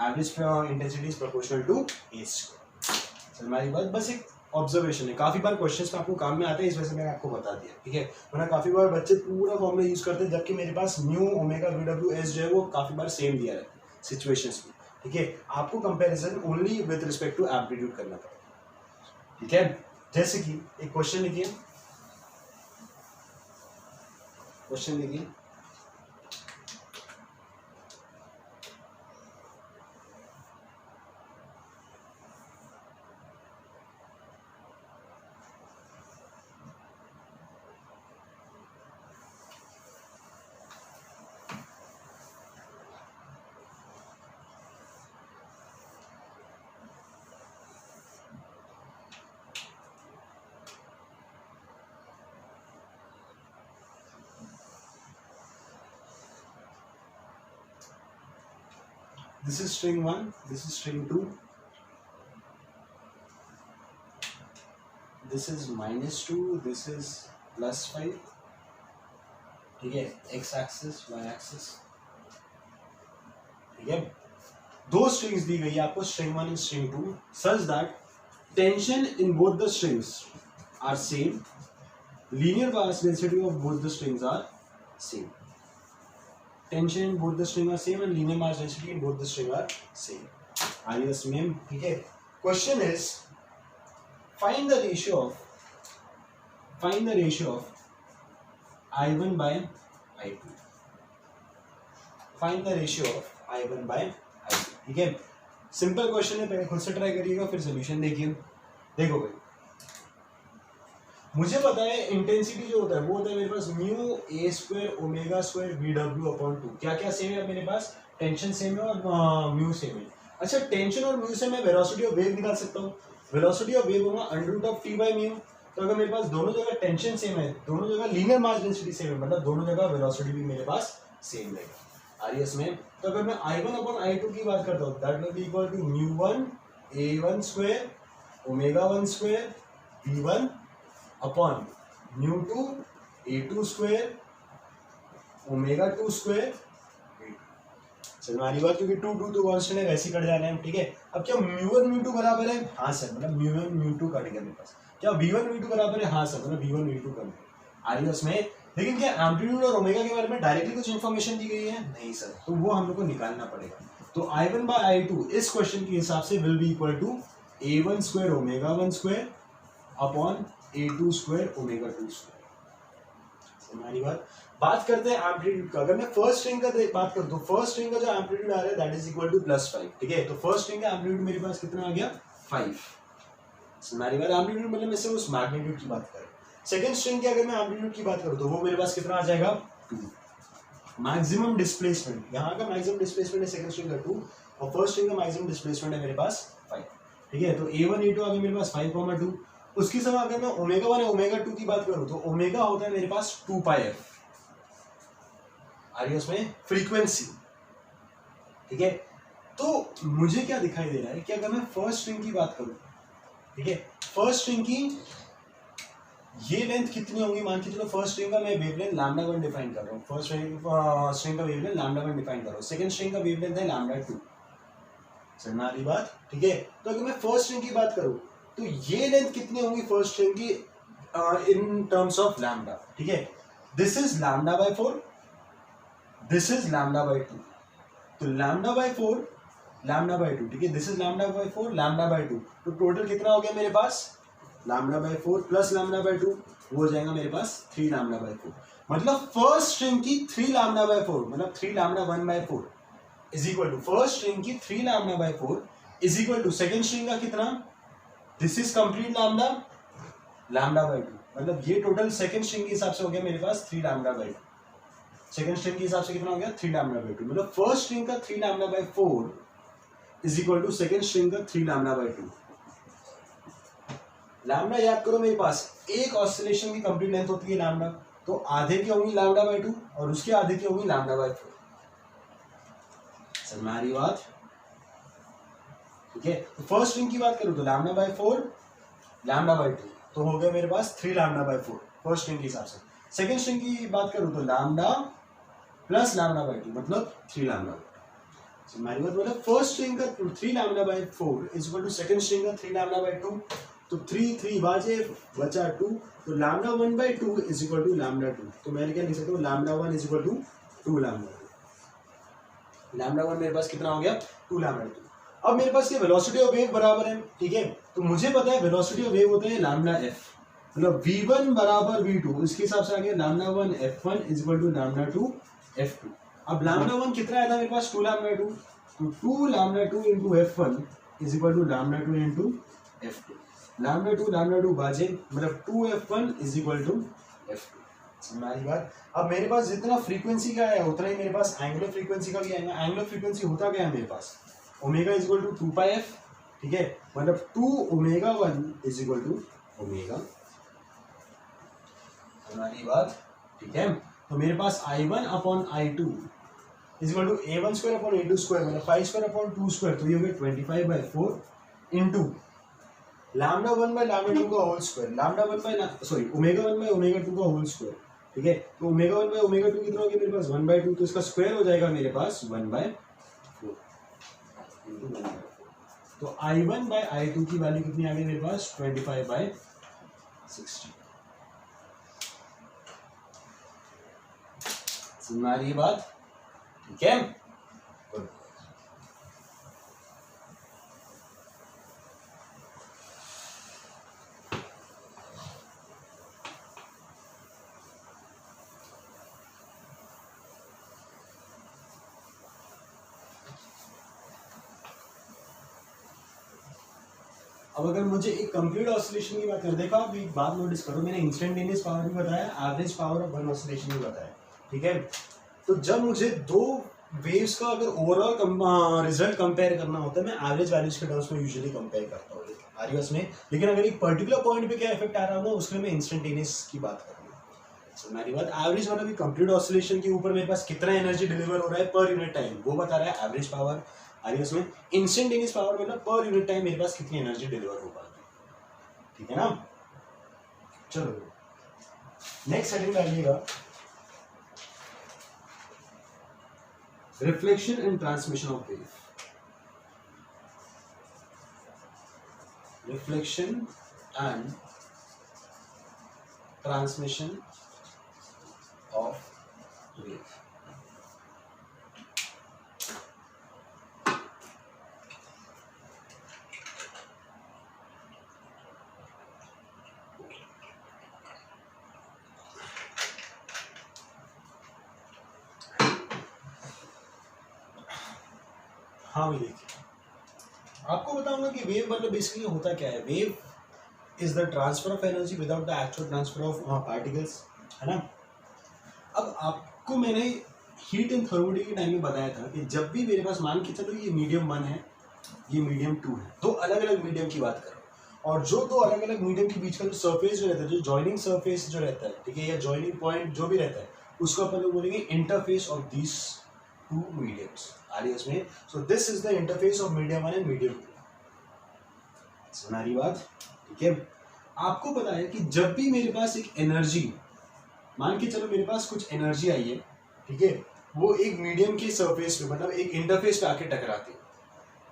average intensity is proportional to A square. हमारी बात, बस एक ऑब्जर्वेशन है, काफी बार क्वेश्चंस में आपको काम में आते हैं, इस वजह से मैंने आपको बता दिया। ठीक है, वरना काफी बार बच्चे पूरा फॉर्मूला यूज करते हैं, जबकि मेरे पास mu omega V W S जो है वो काफी बार सेम दिया रहता है सिचुएशंस में। ठीक है, आपको comparison only with respect to amplitude करना पड़ेगा। ठीक है, जैसे कि एक क्वेश्चन लिखिए, क्वेश्चन लिखिए, this is string 1, this is string 2, this is -2, this is +5, ठीक है, x एक्सिस y एक्सिस, ठीक है। दो स्ट्रिंग्स दी गई है आपको, string 1 and string 2, such that tension in both the strings are same, linear mass density of both the strings are same, tension in both the string are same and linear mass density in both the string are same. Are you same? ठीक है। Question is find the ratio of I1 by I2, find the ratio of I1 by I2, ठीक है। Simple question है, पहले खुद से try करिएगा फिर सोल्यूशन देखिए। देखो भाई, मुझे पता है इंटेंसिटी जो होता है वो होता है मेरे पास mu A square omega square V W upon 2। क्या क्या सेम है मेरे पास? टेंशन सेम है और म्यू सेम है। अच्छा, टेंशन और म्यू से मैं वेलोसिटी ऑफ वेव निकाल सकता हूँ। वेलोसिटी ऑफ वेव होगा √T/μ। तो अगर मेरे पास दोनों जगह टेंशन सेम है, दोनों जगह लीनियर मास डेंसिटी सेम है, मतलब दोनों जगह वेलोसिटी भी मेरे पास सेम रहेगा। आरएस में तो अगर मैं I1 अपॉन I2 की बात करता हूँ, that will be equal to μ1 A1 square omega 1 square V1 upon μ2 A2 square omega 2 square. चलो हमारी बात, क्योंकि 2 2 तो कांस्टेंट है, वैसे ही कट जाना है, ठीक है। अब क्या μ1 μ2 बराबर है? हाँ सर, मतलब μ1 μ2 कट गया मेरे पास। क्या V1 V2 बराबर है? हाँ सर, मतलब V1 V2 कट गया। आइए उसमें, लेकिन क्या एम्पलीट्यूड और ओमेगा के बारे में डायरेक्टली कुछ इन्फॉर्मेशन दी गई है? नहीं सर, तो वो हम लोग को निकालना पड़ेगा। तो I1 by I2 इस क्वेश्चन के हिसाब से will be equal to A1 square omega 1 square upon A2 square omega 2 square. हमारी बात करते हैं एम्पलीट्यूड का। अगर मैं फर्स्ट स्ट्रिंग का बात करूं तो फर्स्ट स्ट्रिंग का जो एम्पलीट्यूड आ रहा है दैट इज इक्वल टू +5, ठीक है। तो फर्स्ट स्ट्रिंग का एम्पलीट्यूड मेरे पास कितना आ गया? 5। हमारी बात एम्पलीट्यूड मतलब मैं सिर्फ उस मैग्नीट्यूड की बात करें। सेकंड स्ट्रिंग की अगर मैं एम्पलीट्यूड की बात करूं तो वो मेरे पास कितना आ जाएगा? 2। मैक्सिमम डिस्प्लेसमेंट, यहाँ का मैक्सिमम डिस्प्लेसमेंट है सेकंड स्ट्रिंग का 2 और फर्स्ट स्ट्रिंग का मैक्सिमम डिस्प्लेसमेंट है मेरे पास 5, ठीक है। तो A1 A2 आ गया मेरे पास 5,2। उसकी समय अगर मैं ओमेगा 1 ओमेगा 2 की बात करूं तो ओमेगा होता है मेरे पास 2πf, आ रही है उसमें फ्रीक्वेंसी, ठीक है। तो मुझे क्या दिखाई दे रहा है कि अगर मैं फर्स्ट स्ट्रिंग की बात करूं, ठीक है, फर्स्ट स्ट्रिंग की ये लेंथ कितनी होगी? मान के चलो फर्स्ट स्ट्रिंग का मैं वेवलेंथ λ1 डिफाइन कर रहा हूँ, फर्स्ट स्ट्रिंग का वेवलेंथ λ1 डिफाइन कर रहा हूँ, सेकंड स्ट्रिंग का वेवलेंथ है λ2। समझ आ रही बात? ठीक है। तो अगर मैं फर्स्ट स्ट्रिंग की बात करूं तो ये लेंथ कितनी होगी फर्स्ट स्ट्रिंग की इन टर्म्स ऑफ लैम्डा, ठीक है। दिस इज λ/4, दिस इज λ/2, तो λ/4 λ/2, ठीक है। दिस इज λ/4 λ/2, तो टोटल कितना हो गया मेरे पास? λ/4 प्लस λ/2 वो हो जाएगा मेरे पास 3 λ/4। मतलब फर्स्ट स्ट्रिंग की 3 λ/4 मतलब 3 λ1/4 is equal to first string की 3 λ/4 is equal to second string का कितना? दिस इज कंप्लीट λ/2, मतलब ये टोटल सेकंड स्ट्रिंग के हिसाब से हो गया मेरे पास 3 λ/2। सेकंड स्ट्रिंग के हिसाब से कितना हो गया? 3 λ/2, मतलब फर्स्ट स्ट्रिंग का 3 λ/4 is equal to second string का 3 λ/2। लैम्डा याद करो, मेरे पास एक ऑसिलेशन की कंप्लीट लेंथ होती है लैम्डा, तो आधे की होंगी λ/2 और उसके आधे की होंगी λ/4। समझ में आ रही बात? ठीक है। तो फर्स्ट स्ट्रिंग की बात करूं तो λ/4 λ/2, तो हो गया मेरे पास 3 λ/4 फर्स्ट स्ट्रिंग के हिसाब से। सेकंड स्ट्रिंग की बात करूं तो लैम्डा प्लस λ/2 मतलब 3 λ/2। हमारी बात मतलब फर्स्ट स्ट्रिंग का 3 λ/4 is equal to second string का 3 λ/2, तो 3 3 बाजे बचा 2, तो λ1/2 इज इक्वल टू λ2। तो मैंने क्या लिख सकता हूँ? λ1 इज इक्वल टू 2 λ2। λ1 मेरे पास कितना हो गया? 2 λ2। अब मेरे पास ये वेलोसिटी ऑफ वेव बराबर है, ठीक है। तो मुझे पता है वेलोसिटी ऑफ वेव होता है λf, मतलब v1 बराबर v2, इसके हिसाब से आ गया λ1 f1 is equal to λ2 f2। अब λ1 कितना आया था मेरे पास? 2 λ2, तो 2 λ2 into f1 is equal to λ2 into f2। λ2 बाजे मतलब 2f1 is equal to f2। हमारी बात। अब मेरे पास जितना फ्रीक्वेंसी का है उतना ही मेरे पास एंगुलर फ्रीक्वेंसी का भी आएगा। एंगुलर फ्रीक्वेंसी होता क्या है मेरे पास? Omega is equal to 2πf, ठीक है, मतलब 2ω1 इज इक्वल टू ओमेगा। हमारी बात, ठीक है। तो मेरे पास I1 upon I2 is equal to a1 square upon a2 square मतलब 5 स्क्वायर अपॉन 2 स्क्वायर, तो ये हो गया 25/4 इंटू लैम्डा 1 बाय लैम्डा 2 का whole square, lambda 1 by sorry omega 1 by omega 2 का होल स्क्वायर, ठीक है। तो ओमेगा 1 बाय ओमेगा 2 कितना हो गया मेरे पास 1/2, तो इसका स्क्वायर हो जाएगा मेरे पास 1/4 इंटू 1/4। तो I1 बाय I2 की वैल्यू कितनी आ गई मेरे पास 25/60। समझ आ रही है बात, ठीक है। अब अगर मुझे एक कंप्लीट ऑसिलेशन की बात करें, देखो आप एक बात नोटिस करो, मैंने इंस्टेंटेनियस पावर भी बताया, average power of one oscillation भी बताया, ठीक है। तो जब मुझे दो वेव्स का अगर ओवरऑल रिजल्ट कंपेयर करना होता है, मैं एवरेज वैल्यूज के टर्म्स में यूजुअली कंपेयर करता हूँ आरईएस में, लेकिन अगर एक पर्टिकुलर पॉइंट पे क्या इफेक्ट आ रहा होगा उसके लिए मैं इंस्टेंटेनियस की बात करूँगा। सो मेरी बात एवरेज मतलब कंप्लीट ऑसिलेशन के ऊपर मेरे पास कितना एनर्जी डिलीवर हो रहा है पर यूनिट टाइम, वो बता रहा है एवरेज पावर। आरईएस में इंस्टेंटेनियस पावर मतलब पर यूनिट टाइम मेरे पास कितनी एनर्जी डिलीवर हो पाती है, ठीक है ना। चलो नेक्स्ट हेडिंग डालिएगा, reflection and transmission of wave. Reflection and transmission of wave. हाँ देखिए, आपको बताऊंगा कि वेव मतलब बेसिकली होता क्या है। Wave is the transfer of energy without the actual transfer of particles, है ना। अब आपको मैंने हीट एंड थर्मोडायनामिक्स के टाइम में बताया था कि जब भी मेरे पास मान के चलो ये मीडियम 1 है, ये मीडियम 2 है, दो अलग अलग मीडियम की बात करो, और जो दो अलग अलग मीडियम के बीच का जो सरफेस जो रहता है, जो जॉइनिंग सरफेस जो रहता है, ठीक है, या जॉइनिंग पॉइंट जो भी रहता है, उसको अपन लोग बोलेंगे interface of this two mediums आरईएस में। So this is the interface of medium 1 and medium 2। सुनारी बात, ठीक है। आपको पता है कि जब भी मेरे पास एक एनर्जी, मान के चलो मेरे पास कुछ एनर्जी आई है, ठीक है, वो एक मीडियम के सरफेस पे मतलब एक इंटरफेस पे आके टकराती है।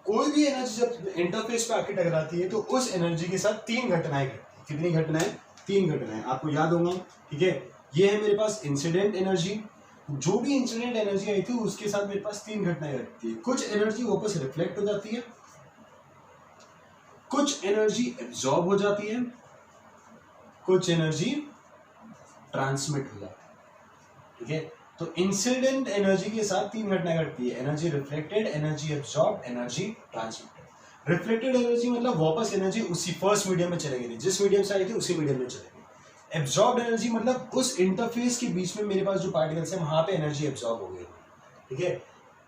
कोई भी एनर्जी जब इंटरफेस पे आके टकराती है तो उस एनर्जी के साथ तीन घटनाएं घटती है। कितनी घटनाएं? तीन घटनाएं, आपको याद होगा, ठीक है। ये है मेरे पास इंसिडेंट एनर्जी, जो भी इंसिडेंट एनर्जी आई थी उसके साथ मेरे पास तीन घटनाएं घटती है। कुछ एनर्जी वापस रिफ्लेक्ट हो जाती है, कुछ एनर्जी एब्जॉर्ब हो जाती है, कुछ एनर्जी ट्रांसमिट हो जाती है, ठीक है। तो इंसिडेंट एनर्जी के साथ तीन घटनाएं घटती है, energy reflected, energy absorb, energy transmitted. Reflected energy मतलब वापस एनर्जी उसी फर्स्ट मीडियम में चले गई थी, जिस मीडियम से आई थी उसी मीडियम में चले गई। एब्जॉर्ब एनर्जी मतलब उस इंटरफेस के बीच में मेरे पास जो पार्टिकल्स है वहां पे एनर्जी एब्जॉर्ब हो गई, ठीक है।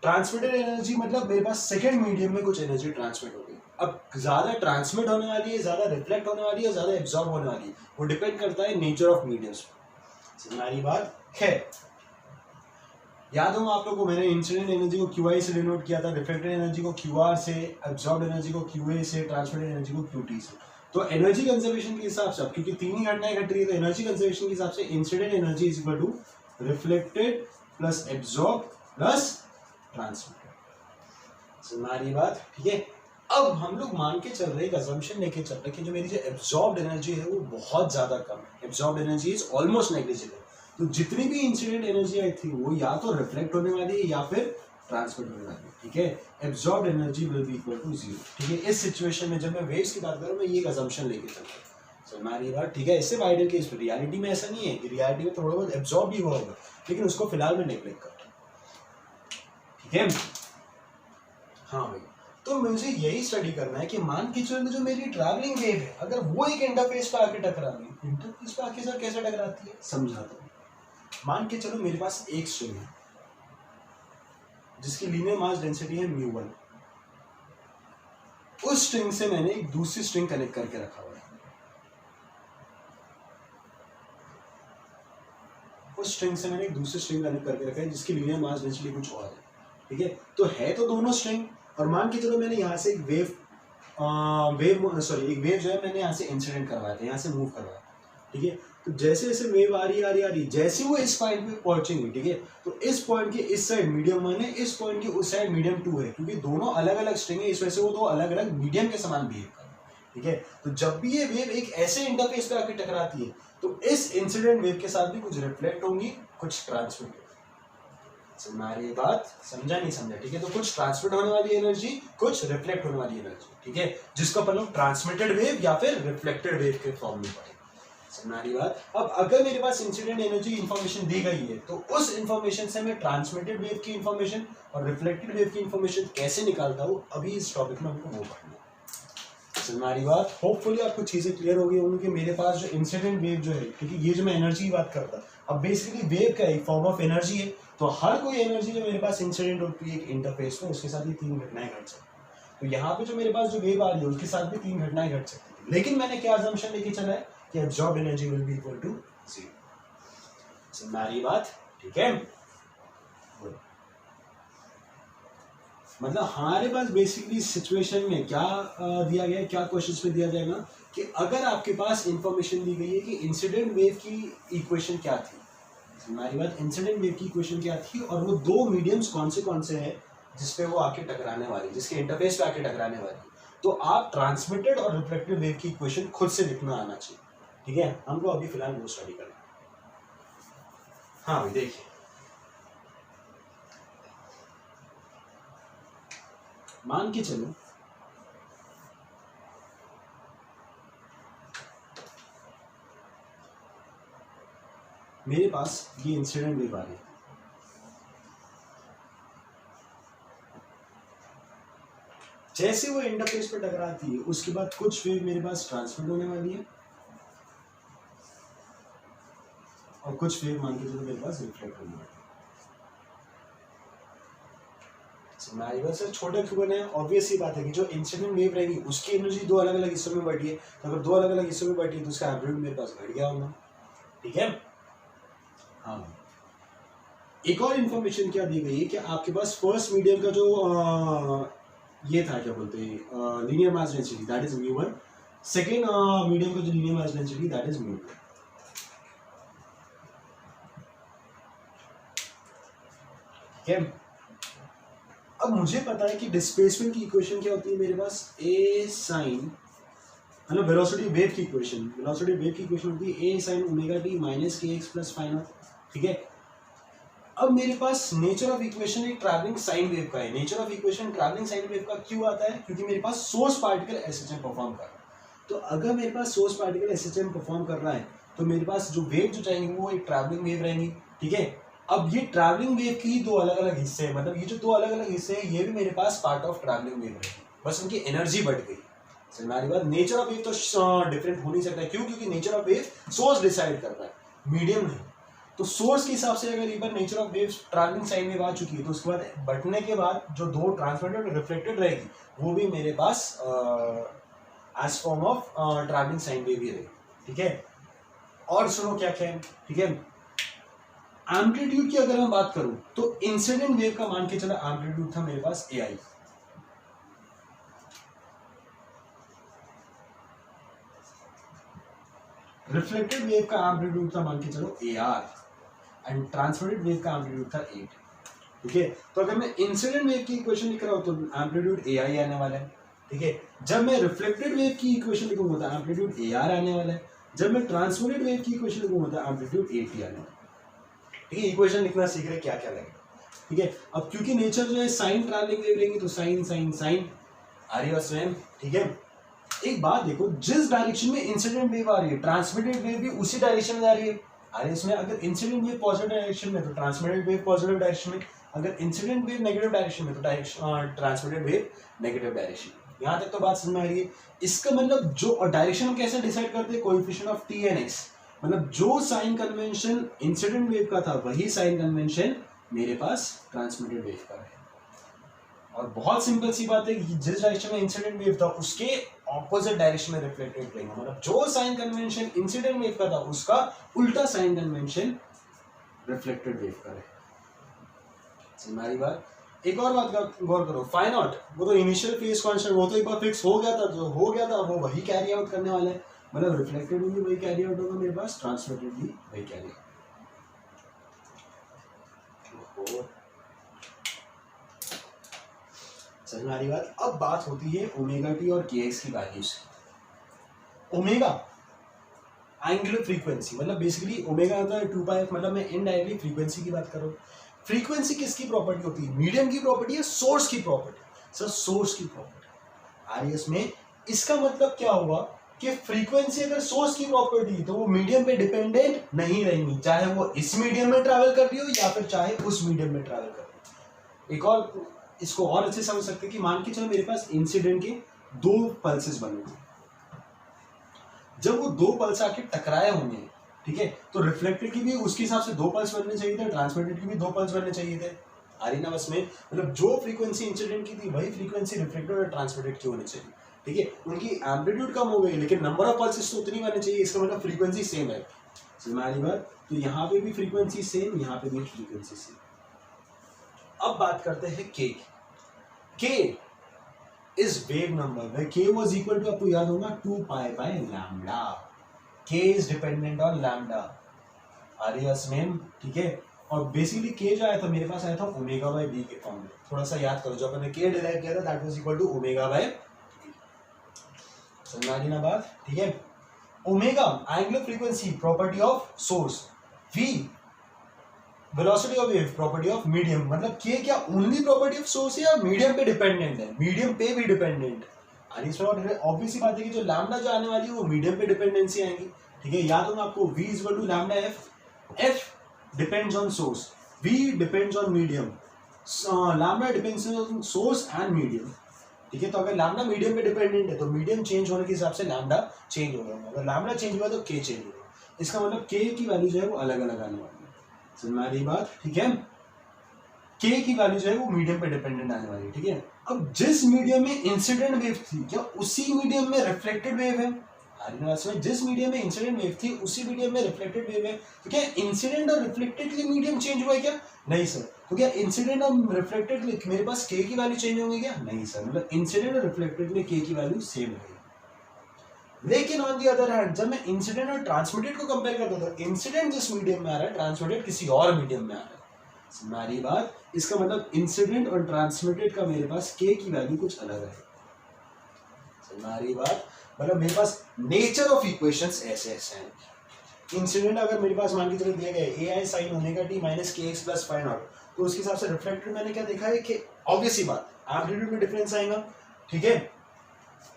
ट्रांसमिटेड एनर्जी मतलब मेरे पास सेकेंड मीडियम में कुछ एनर्जी ट्रांसमिट हो गई। अब ज्यादा ट्रांसमिट होने वाली है, ज्यादा रिफ्लेक्ट होने वाली है, ज्यादा एब्जॉर्ब होने वाली है, वो डिपेंड करता है नेचर ऑफ मीडियम्स पर। हमारी बात है, याद होगा आप लोगों को, मैंने इंसिडेंट एनर्जी को QI से डिनोट किया था, रिफ्लेक्टेड एनर्जी को QR से, एब्जॉर्ब एनर्जी को QA से, ट्रांसमिटेड एनर्जी को QT से। तो एनर्जी कंजर्वेशन के हिसाब से, क्योंकि तीन ही घटनाएं घट रही है, तो एनर्जी कंजर्वेशन के हिसाब से incident energy is equal to reflected plus absorb plus transmitted. हमारी बात, ठीक है। अब हम लोग मान के चल रहे, एक अजम्पशन लेके चल रहे कि जो मेरी जो एब्जॉर्ब एनर्जी है वो बहुत ज्यादा कम है, absorb energy is almost negligible. तो जितनी भी इंसिडेंट एनर्जी आई थी वो या तो रिफ्लेक्ट होने वाली है या फिर ट्रांसमिट होने वाली है, ठीक है। Absorb energy will be equal to 0, ठीक है। इस सिचुएशन में जब मैं वेव्स की बात करूं, मैं ये एक अजम्पशन लेके चल रहा हूं, समझ में आ रही है बात, ठीक है। इससे आइडियल केस पर रियलिटी में ऐसा नहीं है कि रियलिटी में थोड़ा बहुत एब्जॉर्ब भी हुआ होगा, लेकिन उसको फिलहाल मैं नेग्लेक्ट करता हूं, ठीक है। हाँ भाई, तो मुझे यही स्टडी करना है कि मान के चलो जो मेरी ट्रैवलिंग वेव है, अगर वो एक इंटरफेस पे आके टकरा रही है, इंटरफेस पे आके सर कैसे टकराती है समझाता हूँ। मान के चलो मेरे पास एक स्ट्रिंग है जिसकी लीनियर मास डेंसिटी है μ1, उस स्ट्रिंग से मैंने एक दूसरी स्ट्रिंग कनेक्ट करके रखा हुआ है, उस स्ट्रिंग से मैंने एक दूसरी स्ट्रिंग कनेक्ट करके रखा है जिसकी लीनियर मास डेंसिटी कुछ और है, ठीक है। तो है तो दोनों स्ट्रिंग, और मान के चलो मैंने यहाँ से एक वेव एक वेव जो है मैंने यहाँ से इंसिडेंट करवाया था, यहाँ से मूव करवाया, ठीक है। तो जैसे जैसे वेव आ रही है जैसे वो इस पॉइंट पे पहुंचेंगे, ठीक है, तो इस पॉइंट के इस साइड मीडियम 1 है, इस पॉइंट के उस साइड मीडियम 2 है, क्योंकि दोनों अलग अलग स्ट्रिंग है, इस वजह से वो दो अलग अलग मीडियम के समान बिहेव कर रहे हैं, ठीक है। तो जब भी ये वेव एक ऐसे इंटरफेस पे आके टकराती है तो इस इंसिडेंट वेव के साथ भी कुछ रिफ्लेक्ट होंगी, कुछ ट्रांसमिट। हमारी बात समझा नहीं समझा, ठीक है। तो कुछ ट्रांसमिट होने वाली एनर्जी, कुछ रिफ्लेक्ट होने वाली एनर्जी, ठीक है, जिसको अपन लोग ट्रांसमिटेड वेव या फिर रिफ्लेक्टेड वेव के फॉर्म में पढ़ेंगे। हमारी बात, अब अगर मेरे पास इंसिडेंट एनर्जी इंफॉर्मेशन दी गई है तो उस इंफॉर्मेशन से मैं ट्रांसमिटेड वेव की इंफॉर्मेशन और रिफ्लेक्टेड वेव की इंफॉर्मेशन कैसे निकालता हूँ, अभी इस टॉपिक में हमको वो पढ़ना है। हमारी बात, होपफुली आपको चीजें क्लियर हो गई होंगी कि मेरे पास जो इंसिडेंट वेव जो है, क्योंकि ये जो मैं एनर्जी की बात करता, अब बेसिकली वेव का एक फॉर्म ऑफ एनर्जी है, तो हर कोई एनर्जी जो मेरे पास इंसिडेंट होती है एक इंटरफेस में, उसके साथ ही 3 घटनाएं घट सकती। तो यहाँ पे जो मेरे पास जो वेव आ रही है उसके साथ भी 3 घटनाएं घट सकती थी, लेकिन मैंने क्या असम्पशन लेके चला है कि absorb energy will be equal to 0। हमारी बात ठीक है। मतलब हमारे पास बेसिकली सिचुएशन में क्या दिया गया है, क्या क्वेश्चंस में दिया जाएगा कि अगर आपके पास इंफॉर्मेशन दी गई है कि इंसिडेंट वेव की इक्वेशन क्या थी, हमारी बात इंसिडेंट वेव की इक्वेशन क्या थी, और वो दो मीडियम्स कौन से हैं जिसपे वो आके टकराने वाली, जिसके इंटरफेस पे आके टकराने वाली, तो आप ट्रांसमिटेड और रिफ्लेक्टेड वेव की इक्वेशन खुद से लिखना आना चाहिए, ठीक है। हमको अभी फिलहाल वो स्टडी करना। हाँ भाई देखिए, मान के चलो मेरे पास ये इंसिडेंट वेव आ रही है, जैसे वो इंटरफेस पे टकराती है उसके बाद कुछ वेव मेरे पास ट्रांसमिट होने वाली है और कुछ वेव मान के चलो मेरे पास रिफ्लेक्ट होने वाली है। हमारी बात सर छोटे क्यों बने, ऑब्वियस ही बात है कि जो इंसिडेंट वेव रहेगी उसकी एनर्जी दो अलग अलग हिस्सों में बढ़ी है, तो अगर दो अलग अलग हिस्सों में बढ़ी है तो उसका एम्पलीट्यूड मेरे पास बढ़ गया होगा, ठीक है। हाँ, एक और इन्फॉर्मेशन क्या दी गई है कि आपके पास फर्स्ट मीडियम का जो ये था, क्या बोलते हैं, linear mass density, that is μ1, second medium का जो linear mass density that is μ2, ठीक है। अब मुझे पता है कि डिस्प्लेसमेंट की इक्वेशन क्या होती है मेरे पास, ए साइन, मतलब वेलोसिटी वेव की इक्वेशन, वेलोसिटी वेव की इक्वेशन होती है ए sine omega T minus K X plus phi not, ठीक है। अब मेरे पास नेचर ऑफ इक्वेशन एक ट्रैवलिंग साइन वेव का है। Nature of equation travelling sine wave का क्यों आता है, क्योंकि मेरे पास सोर्स पार्टिकल एसएचएम परफॉर्म कर रहा है। तो अगर मेरे पास सोर्स पार्टिकल एसएचएम परफॉर्म कर रहा है तो मेरे पास जो वेव जो चाहेंगे वो एक ट्रैवलिंग वेव रहेंगी, ठीक है। अब ये ट्रैवलिंग वेव की दो अलग अलग हिस्से हैं, मतलब ये जो दो अलग अलग हिस्से हैं ये भी मेरे पास पार्ट ऑफ ट्रैवलिंग वेव रहेगी, बस उनकी एनर्जी बढ़ गई। हमारी बात, नेचर ऑफ वेव तो डिफरेंट हो नहीं सकता, क्यों, क्योंकि nature of wave source decide करता है, मीडियम नहीं। तो सोर्स के हिसाब से अगर एक बार nature of wave travelling sine wave आ चुकी है तो उसके बाद बढ़ने के बाद जो दो ट्रांसमिटेड और रिफ्लेक्टेड रहेगी वो भी मेरे पास as form of travelling sine wave ही रहेगी, ठीक है। और सुनो क्या क्या है, ठीक है। एम्पलीट्यूड की अगर मैं बात करूं तो इंसिडेंट वेव का मान के चला एम्पलीट्यूड था मेरे पास ए आई, रिफ्लेक्टेड वेव का एम्पलीट्यूड था मान के चलो A R, and transmitted wave का एम्पलीट्यूड था 8, ठीक है। तो अगर मैं इंसिडेंट वेव की इक्वेशन लिख रहा हूं तो एम्पलीट्यूड ए आई आने वाला है, ठीक है। जब मैं रिफ्लेक्टेड वेव की इक्वेशन लिखूंगा तो एम्पलीट्यूड ए आर आने वाला है, जब मैं ट्रांसमिटेड वेव की इक्वेशन लिखूंगा तो एम्पलीट्यूड 8 आने वाला है, ठीक है। इक्वेशन लिखना सीख रहे क्या क्या लगेगा, ठीक है। अब क्योंकि नेचर जो है साइन ट्रैवलिंग वेव लेंगे तो साइन साइन साइन आ रही है स्वयं, ठीक है। एक बात देखो, जिस डायरेक्शन में इंसिडेंट वेव आ रही है ट्रांसमिटेड वेव भी उसी डायरेक्शन में आ रही है। अरे इसमें अगर इंसिडेंट वेव पॉजिटिव डायरेक्शन में तो ट्रांसमिटेड वेव पॉजिटिव डायरेक्शन में, अगर इंसिडेंट वेव नेगेटिव डायरेक्शन में तो ट्रांसमिटेड वेव नेगेटिव डायरेक्शन। यहाँ तक तो बात समझ में आ रही है। इसका मतलब जो डायरेक्शन हम कैसे डिसाइड करते हैं, coefficient of T and x, मतलब जो साइन कन्वेंशन इंसिडेंट वेव का था वही साइन कन्वेंशन मेरे पास ट्रांसमिटेड वेव का है। और बहुत सिंपल सी बात है कि जिस डायरेक्शन में इंसिडेंट वेव था उसके ऑपोजिट डायरेक्शन में रिफ्लेक्टेड वेव लेंगे, मतलब जो साइन कन्वेंशन इंसिडेंट वेव का था उसका उल्टा साइन कन्वेंशन रिफ्लेक्टेड वेव का है। हमारी बात, एक और बात गौर करो, फाई नॉट वो तो इनिशियल फेज कांस्टेंट, वो तो एक बार फिक्स हो गया था, जो हो गया था वो वही कैरी आउट करने वाला है, मतलब रिफ्लेक्टेड भी वही कैरी आउट होगा मेरे पास, ट्रांसमिटेड भी वही कैरी आउट। समझ में आ रही बात। अब बात होती है ओमेगा टी और के एक्स की वैल्यू से। ओमेगा एंगुलर फ्रीक्वेंसी, मतलब बेसिकली ओमेगा होता है 2πf, मतलब मैं इनडायरेक्टली फ्रीक्वेंसी की बात कर रहा हूँ। फ्रीक्वेंसी किसकी प्रॉपर्टी होती है? मीडियम की प्रॉपर्टी है, सोर्स की प्रॉपर्टी। सर सोर्स की प्रॉपर्टी आ रही है इसमें। इसका मतलब क्या हुआ कि फ्रीक्वेंसी अगर सोर्स की प्रॉपर्टी तो वो मीडियम पे डिपेंडेंट नहीं रहेंगी, चाहे वो इस मीडियम में ट्रैवल कर रही हो या फिर चाहे उस मीडियम में ट्रैवल कर रही हो। एक और इसको और अच्छे समझ सकते हैं कि मान के चलो मेरे पास इंसिडेंट के दो पल्सेस बने, जब वो दो पल्स आके टकराए होंगे, ठीक है, तो रिफ्लेक्टेड की भी उसके हिसाब से दो पल्स बनने चाहिए थे, ट्रांसमिटेड की भी दो पल्स बनने चाहिए थे। आ रही ना बस में, मतलब जो फ्रीक्वेंसी इंसिडेंट की थी वही फ्रीक्वेंसी रिफ्लेक्टेड और ट्रांसमिटेड की होनी चाहिए, ठीक है। उनकी एम्पलीट्यूड कम हो गई लेकिन नंबर ऑफ पल्सेस तो उतनी बननी चाहिए, इसका मतलब फ्रीक्वेंसी सेम है। समझ आ रही बात। तो यहाँ पे भी फ्रीक्वेंसी सेम, यहाँ पे भी फ्रीक्वेंसी सेम। अब बात करते हैं के। Is wave number where k was equal to, आपको याद होगा 2π by lambda। k is dependent on lambda। आरियस में, ठीक है। और बेसिकली k जो आया था मेरे पास आया था ओमेगा बाय b के फॉर्म में। थोड़ा सा याद करो, जब मैंने k डिराइव किया था that was equal to omega by b। समझ आ रही ना बात, ठीक है। Omega angular frequency property of source, v velocity of wave property of medium, मतलब के क्या ओनली प्रॉपर्टी ऑफ सोर्स है या मीडियम पे डिपेंडेंट है? मीडियम पे भी डिपेंडेंट। ऑब्वियस सी बात है कि जो लैम्डा जो आने वाली है वो मीडियम पे डिपेंडेंसी आएंगी, ठीक है। याद होगा आपको v is equal to lambda f depends on source, v depends on medium, lambda depends on source and medium, ठीक है। तो अगर लैम्डा मीडियम पे डिपेंडेंट है तो मीडियम चेंज होने के हिसाब से लैम्डा चेंज होगा, अगर लैम्डा चेंज हुआ तो के चेंज होगा। इसका मतलब के की वैल्यू जो है वो अलग अलग आने वाली है। समझ में आ रही बात, ठीक है। के की वैल्यू जो है वो मीडियम पे डिपेंडेंट आने वाली है, ठीक है। अब जिस मीडियम में इंसिडेंट वेव थी क्या उसी मीडियम में रिफ्लेक्टेड वेव है? जिस मीडियम में इंसिडेंट वेव थी उसी मीडियम में रिफ्लेक्टेड वेव है, तो क्या इंसिडेंट और रिफ्लेक्टेड के मीडियम चेंज हुआ है क्या? नहीं सर। तो क्या इंसिडेंट और रिफ्लेक्टेड मेरे पास के की वैल्यू चेंज होंगी क्या? नहीं सर, मतलब इंसिडेंट और रिफ्लेक्टेड में के की वैल्यू सेम रहेगी। लेकिन ऑन दी अदर हैंड जब मैं इंसिडेंट और ट्रांसमिटेड को कंपेयर करता था, इंसिडेंट जिस मीडियम में आ रहा है, ट्रांसमिटेड किसी और मीडियम में आ रहा है। हमारी बात, इसका मतलब इंसिडेंट और ट्रांसमिटेड का मेरे पास के की वैल्यू कुछ अलग है। हमारी बात, मतलब मेरे पास नेचर ऑफ इक्वेशंस ऐसे ऐसे हैं। इंसिडेंट अगर मेरे पास मान के चलो दिया गया है ए आई sine omega T minus K X plus phi naught, तो उसके हिसाब से रिफ्लेक्टेड मैंने क्या देखा है कि ऑब्वियस सी बात एम्पलीट्यूड में डिफरेंस आएगा, ठीक है।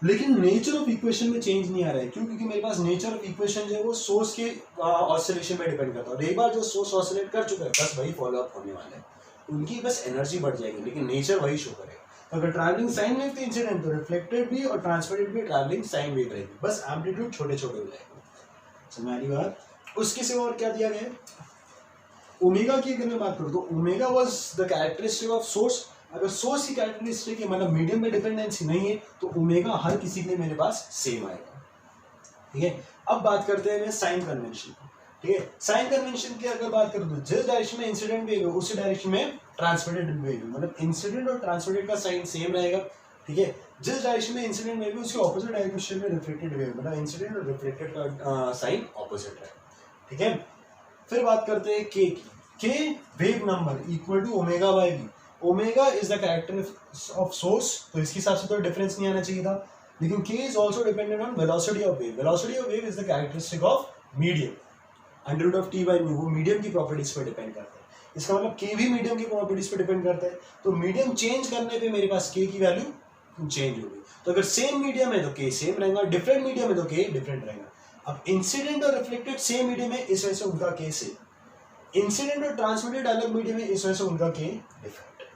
लेकिन नेचर ऑफ इक्वेशन में चेंज नहीं आ रहा है, क्यों? क्योंकि मेरे पास नेचर ऑफ इक्वेशन जो है वो सोर्स के ऑसिलेशन पे डिपेंड करता है। एक बार जो सोर्स ऑसिलेट कर चुका है बस वही फॉलो अप होने वाला है, उनकी बस एनर्जी बढ़ जाएगी लेकिन नेचर वही शो करेगा। तो अगर ट्रैवलिंग साइन वेव थी इंसिडेंट, तो रिफ्लेक्टेड भी और ट्रांसमिटेड भी ट्रैवलिंग साइन वेव रहेगी, बस एम्पलीट्यूड छोटे छोटे हो जाएंगे। समझ आ रही बात। उसके सिवा और क्या दिया गया है? ओमेगा की अगर मैं बात करूँ तो omega was the characteristic of source. अगर सोर्स की कैरेक्टरिस्टिक है मतलब मीडियम में डिपेंडेंसी नहीं है तो ओमेगा हर किसी के लिए मेरे पास सेम आएगा, ठीक है। अब बात करते हैं साइन कन्वेंशन, ठीक है। साइन कन्वेंशन की अगर बात करूँ तो जिस डायरेक्शन में इंसिडेंट वेव है उसी डायरेक्शन में ट्रांसमिटेड वेव है, मतलब इंसिडेंट और ट्रांसमिटेड का साइन सेम रहेगा, ठीक है। जिस डायरेक्शन में इंसिडेंट वेव है उसके ऑपोजिट डायरेक्शन में रिफ्लेक्टेड वेव, मतलब इंसिडेंट और रिफ्लेक्टेड का साइन ऑपोजिट है, ठीक है। फिर बात करते हैं के की। के wave number equal to omega by V. Omega is the character of source, तो इसके हिसाब से तो डिफरेंस नहीं आना चाहिए था, लेकिन के is also dependent on velocity of wave. Velocity of wave is the characteristic of medium, under of T by mu, वो मीडियम की प्रॉपर्टीज पर डिपेंड करता है। इसका मतलब के भी मीडियम की प्रॉपर्टीज पर डिपेंड करता है, तो मीडियम चेंज करने पे मेरे पास के की वैल्यू चेंज होगी। तो अगर सेम मीडियम है तो के सेम रहेगा, डिफरेंट मीडियम है तो के डिफरेंट रहेगा। अब इंसिडेंट और रिफ्लेक्टेड सेम मीडियम है इस वजह से उनका के सेम, इंसिडेंट और ट्रांसमिटेड अलग मीडियम है इस वजह से उनका के डिफरेंट है,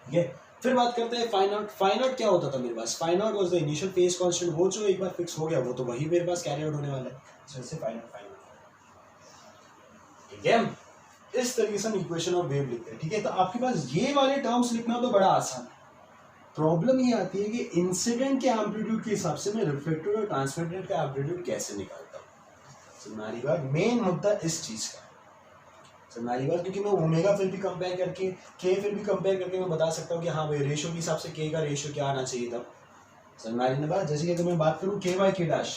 ठीक है। फिर बात करते हैं फाई नॉट। फाई नॉट क्या होता था मेरे पास? Phi naught was the initial phase constant, वो जो एक बार फिक्स हो गया वो तो वही मेरे पास कैरी आउट होने वाला है, इस वजह से फाई नॉट, ठीक है। इस तरीके से हम इक्वेशन ऑफ वेव लिखते हैं, ठीक है। तो आपके पास ये वाले टर्म्स लिखना तो बड़ा आसान है। प्रॉब्लम ये आती है कि इंसिडेंट के एम्पलीट्यूड के हिसाब से मैं रिफ्लेक्टेड और ट्रांसमिटेड का एम्पलीट्यूड कैसे निकालता हूँ। हमारी बात, मेन मुद्दा इस चीज का, हमारी बात, क्योंकि मैं ओमेगा फिर भी कंपेयर करके के फिर भी कंपेयर करके मैं बता सकता हूँ कि हाँ भाई रेशियो के हिसाब से के का रेशियो क्या आना चाहिए तब। हमारी बात जैसे कि अगर मैं बात करूँ के बाई के डैश,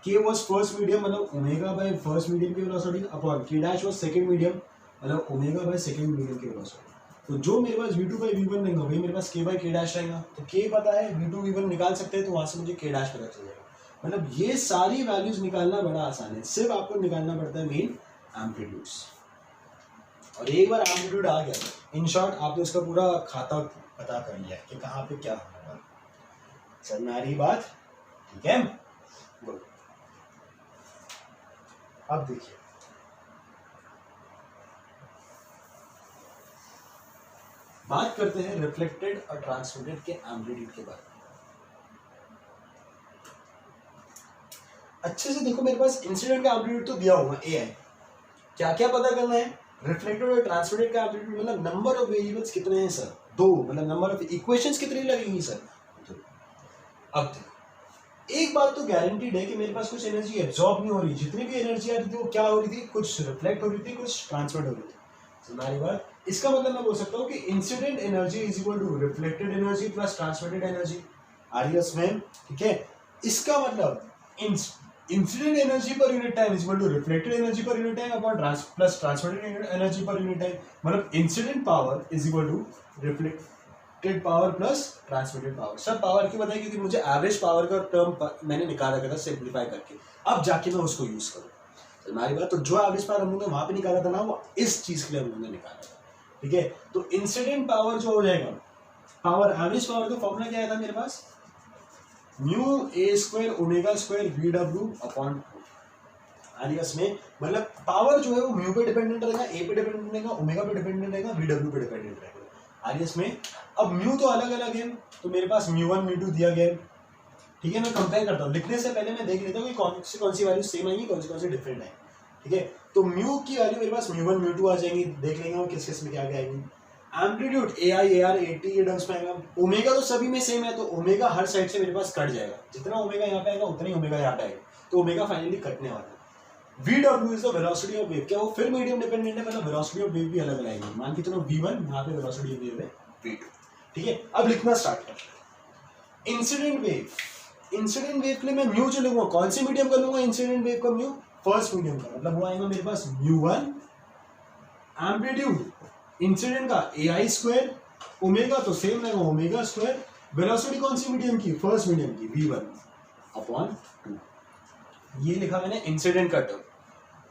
के वॉज फर्स्ट मीडियम मतलब ओमेगा बाई फर्स्ट मीडियम की वेलोसिटी अपॉन के डैश वॉज सेकंड मीडियम मतलब ओमेगा बाई सेकंड मीडियम की वेलोसिटी। तो जो मेरे पास v2 बाई v1 रहेगा वही मेरे पास k बाई के डैश रहेगा। तो k पता है, v2 v1 निकाल सकते हैं, तो वहां से मुझे k डैश पता चल जाएगा। मतलब ये सारी वैल्यूज निकालना बड़ा आसान है, सिर्फ आपको निकालना पड़ता है मेन एम्पलीट्यूड्स। और एक बार एम्पलीट्यूड आ गया, इन शॉर्ट आपने उसका पूरा खाता पता कर लिया कि कहाँ पे क्या होगा। चल में आ रही बात, ठीक है। गुड। अब देखिए बात करते हैं रिफ्लेक्टेड और ट्रांसमिटेड के एम्पलीट्यूड के बारे में। अच्छे से देखो, मेरे पास इंसिडेंट का एम्पलीट्यूड तो दिया हुआ ए है, क्या क्या पता करना है। रिफ्लेक्टेड और ट्रांसमिटेड का एम्पलीट्यूड मतलब नंबर ऑफ वेरिएबल्स कितने हैं सर, 2, मतलब नंबर ऑफ इक्वेशंस कितनी लगेंगी सर, 2। अब देखो एक बात तो गारंटीड है कि मेरे पास कुछ एनर्जी एब्जॉर्ब नहीं हो रही, जितनी भी एनर्जी आ रही थी वो क्या हो रही थी, कुछ रिफ्लेक्ट हो रही थी, कुछ ट्रांसमिट हो रही थी। हमारी बात, इसका मतलब मैं बोल सकता हूँ कि incident energy is equal to reflected energy plus transmitted energy. आरियस मैम, ठीक है। इसका मतलब incident energy per unit time is equal to reflected energy per unit time upon plus transmitted energy per unit time. मतलब incident power is equal to reflected power plus transmitted power. सब power की बताइए, क्योंकि मुझे average power का term मैंने निकाल रखा था सिंप्लीफाई करके, अब जाके मैं उसको यूज करूँ। हमारी बात, तो जो एवरेज पावर हम लोगों ने वहां पे निकाला था ना, वो इस चीज के लिए हम लोगों ने निकाला था, ठीक है। तो इंसिडेंट पावर जो हो जाएगा, पावर एवरेज पावर का फॉर्मूला क्या आया था मेरे पास, mu A square omega square V W upon 2। आलियस में मतलब पावर जो है वो म्यू पे डिपेंडेंट रहेगा, ए पे डिपेंडेंट रहेगा, ओमेगा पे डिपेंडेंट रहेगा, वी डब्ल्यू पे डिपेंडेंट रहेगा। आलियस में अब म्यू तो अलग अलग है, तो मेरे पास म्यू1 म्यू2 दिया गया है, ठीक है। मैं कंपेयर करता हूँ, लिखने से पहले मैं देख लेता हूँ कि कौन सी वैल्यू सेम आएगी, कौन सी डिफरेंट है, ठीक है। तो म्यू की वैल्यू मेरे पास म्यू1 म्यू2 आ जाएंगी, देख लेंगे वो किस किस में क्या क्या आएगी। Amplitude A I A R A T ये टर्म्स में आएगा। ओमेगा तो सभी में सेम है, तो ओमेगा हर साइड से मेरे पास कट जाएगा, जितना ओमेगा यहाँ पे आएगा उतना ही ओमेगा यहाँ पे आएगा, तो ओमेगा फाइनली कटने वाला है। V W is the velocity of wave, क्या वो फिर मीडियम डिपेंडेंट है, मतलब वेलोसिटी ऑफ वेव भी अलग अलग आएगी। मान के चलो v1 यहाँ पे वेलोसिटी ऑफ वेव है v2, ठीक है। अब लिखना स्टार्ट करते हैं। इंसिडेंट वेव, इंसिडेंट वेव के लिए मैं म्यू जो लूंगा, कौन सी मीडियम का लूंगा इंसिडेंट वेव का म्यू, फर्स्ट मीडियम का, मतलब वो आएगा मेरे पास म्यू1 एम्पलीट्यूड इंसिडेंट का ए आई स्क्वायर, ओमेगा तो सेम रहेगा ओमेगा स्क्वायर, वेलोसिटी कौन सी मीडियम की, फर्स्ट मीडियम की v1 अपॉन 2। ये लिखा मैंने इंसिडेंट का टर्म,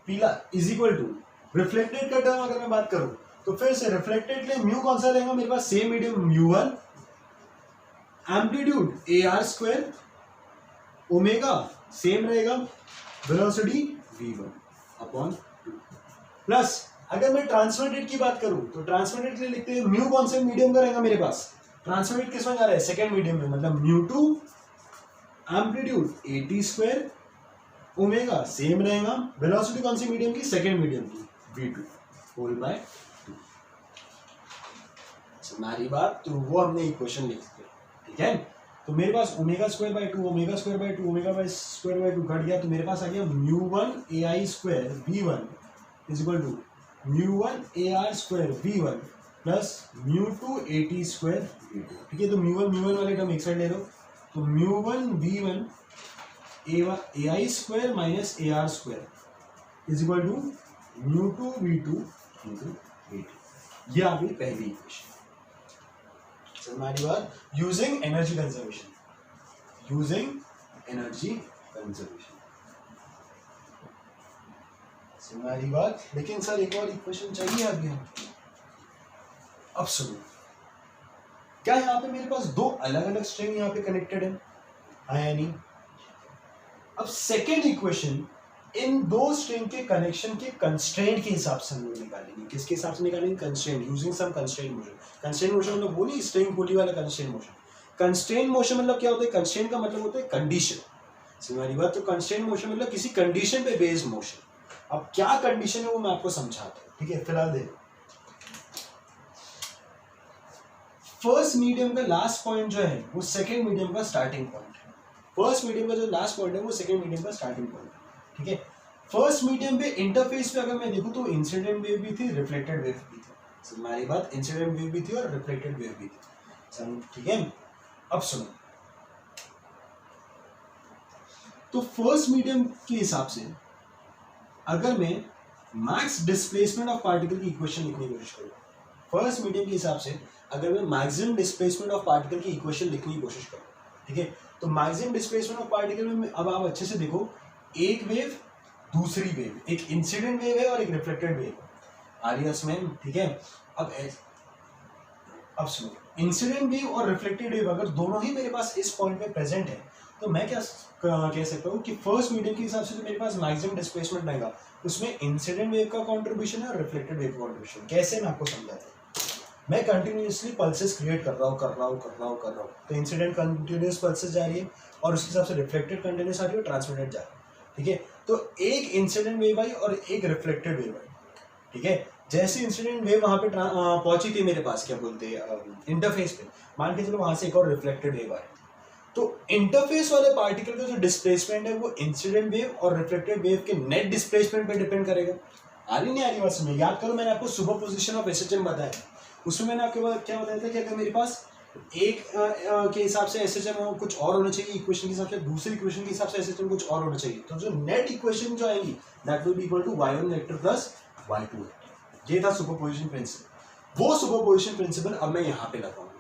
पीला इज इक्वल टू रिफ्लेक्टेड का टर्म। अगर मैं बात करूं तो फिर से रिफ्लेक्टेड के लिए म्यू कौन सा रहेगा मेरे पास, same medium mu one amplitude A R square, omega same रहेगा, वेलोसिटी v1 अपॉन 2 प्लस। अगर मैं ट्रांसमिटेड की बात करूं तो ट्रांसमिटेड के लिए लिखते हैं म्यू कौन से मीडियम का रहेगा मेरे पास, ट्रांसमिटेड किस में जा रहा है, सेकंड मीडियम में, मतलब mu two amplitude A T square, omega same रहेगा, वेलोसिटी कौन सी मीडियम की, सेकंड मीडियम की v2 होल बाय 2। हमारी बात, तो वो हमने इक्वेशन लिख दी, ठीक है। तो मेरे पास omega square by 2 omega square by 2 omega by square by 2 घट गया, तो मेरे पास आ गया mu one A I square v1 is equal to mu one A R square v1 plus mu two A T square v2, ठीक है। तो म्यू1 वाले टर्म एक साइड ले लो, तो mu one v1 A I square minus A R square is equal to mu two v2 into v2। ये आ गई पहली इक्वेशन। हमारी बात, using energy conservation, using energy conservation, हमारी बात। लेकिन सर एक और इक्वेशन चाहिए अभी हम, अब सुनो, क्या यहाँ पे मेरे पास दो अलग अलग स्ट्रिंग यहाँ पे कनेक्टेड है, हाँ या नहीं। अब सेकेंड इक्वेशन इन दो स्ट्रिंग के कनेक्शन के कंस्ट्रेंट के हिसाब से हम लोग निकालेंगे। किसके हिसाब से निकालेंगे, constraint, using some constraint motion. Constraint motion मतलब वो नहीं स्ट्रिंग पुली वाला कंस्ट्रेंट मोशन। कंस्ट्रेंट मोशन मतलब क्या होता है, कंस्ट्रेंट का मतलब होता है कंडीशन, हमारी बात। तो कंस्ट्रेंट मोशन मतलब किसी कंडीशन पे बेस्ड मोशन। अब क्या कंडीशन है वो मैं आपको समझाता हूँ, ठीक है। फिलहाल देखो, फर्स्ट मीडियम का लास्ट पॉइंट जो है वो सेकेंड मीडियम का स्टार्टिंग पॉइंट है। फर्स्ट मीडियम का जो लास्ट पॉइंट है वो सेकेंड मीडियम का स्टार्टिंग पॉइंट है, ठीक है। फर्स्ट मीडियम पे इंटरफेस पे अगर मैं देखूं तो इंसिडेंट वेव भी थी, रिफ्लेक्टेड वेव भी थी। हमारी बात, इंसिडेंट वेव भी थी और रिफ्लेक्टेड वेव भी थी। ठीक है, अब सुनो, तो फर्स्ट मीडियम के हिसाब से अगर मैं मैक्स डिस्प्लेसमेंट ऑफ पार्टिकल की इक्वेशन लिखने की कोशिश करूँ, फर्स्ट मीडियम के हिसाब से अगर मैं मैक्सिमम डिस्प्लेसमेंट ऑफ पार्टिकल की इक्वेशन लिखने की कोशिश करूँ, ठीक है, तो मैक्सिमम डिस्प्लेसमेंट ऑफ पार्टिकल में अब आप अच्छे से देखो, एक वेव दूसरी वेव, एक इंसिडेंट वेव है और एक रिफ्लेक्टेड वेव आ रही है उसमें, ठीक है। अब सुनो, इंसिडेंट वेव और रिफ्लेक्टेड वेव अगर दोनों ही मेरे पास इस पॉइंट पे प्रेजेंट है तो मैं क्या कह सकता हूँ कि फर्स्ट मीडियम के हिसाब से जो मेरे पास मैक्सिमम डिस्प्लेसमेंट रहेगा उसमें इंसिडेंट वेव का कंट्रीब्यूशन है और रिफ्लेक्टेड वेव का कंट्रीब्यूशन। कैसे, मैं आपको समझाता हूँ। मैं कंटिन्यूसली पल्सेस क्रिएट कर रहा हूँ, तो इंसिडेंट कंटिन्यूस पल्सेस जा रही है और उसके हिसाब से रिफ्लेक्टेड कंटिन्यूस आ रही है और ट्रांसमिटेड जा रही है, ठीक है। तो एक इंसिडेंट वेव आई और एक रिफ्लेक्टेड वेव आई, ठीक है। जैसे इंसिडेंट वेव वहां पे पहुंची थी मेरे पास, क्या बोलते हैं, इंटरफेस पे, मान के चलो वहां से एक और रिफ्लेक्टेड वेव आई, तो इंटरफेस वाले पार्टिकल का जो डिस्प्लेसमेंट है वो इंसिडेंट वेव और रिफ्लेक्टेड वेव के नेट डिस्प्लेसमेंट पे डिपेंड करेगा। आ रही नहीं आ रही बात समझ? याद करो, मैंने आपको सुपरपोजिशन ऑफ एसएचएम बताया, उसमें मैंने आपके बाद क्या बताया था कि अगर मेरे पास एक के हिसाब से एसएचएम कुछ और होना चाहिए इक्वेशन के हिसाब से, दूसरी इक्वेशन के हिसाब से एसएचएम कुछ और होना चाहिए, तो जो नेट इक्वेशन जो आएंगी that will be equal to y1 vector plus y2 vector. ये था सुपरपोजिशन प्रिंसिपल। वो सुपरपोजिशन प्रिंसिपल अब मैं यहाँ पे लगाऊंगा।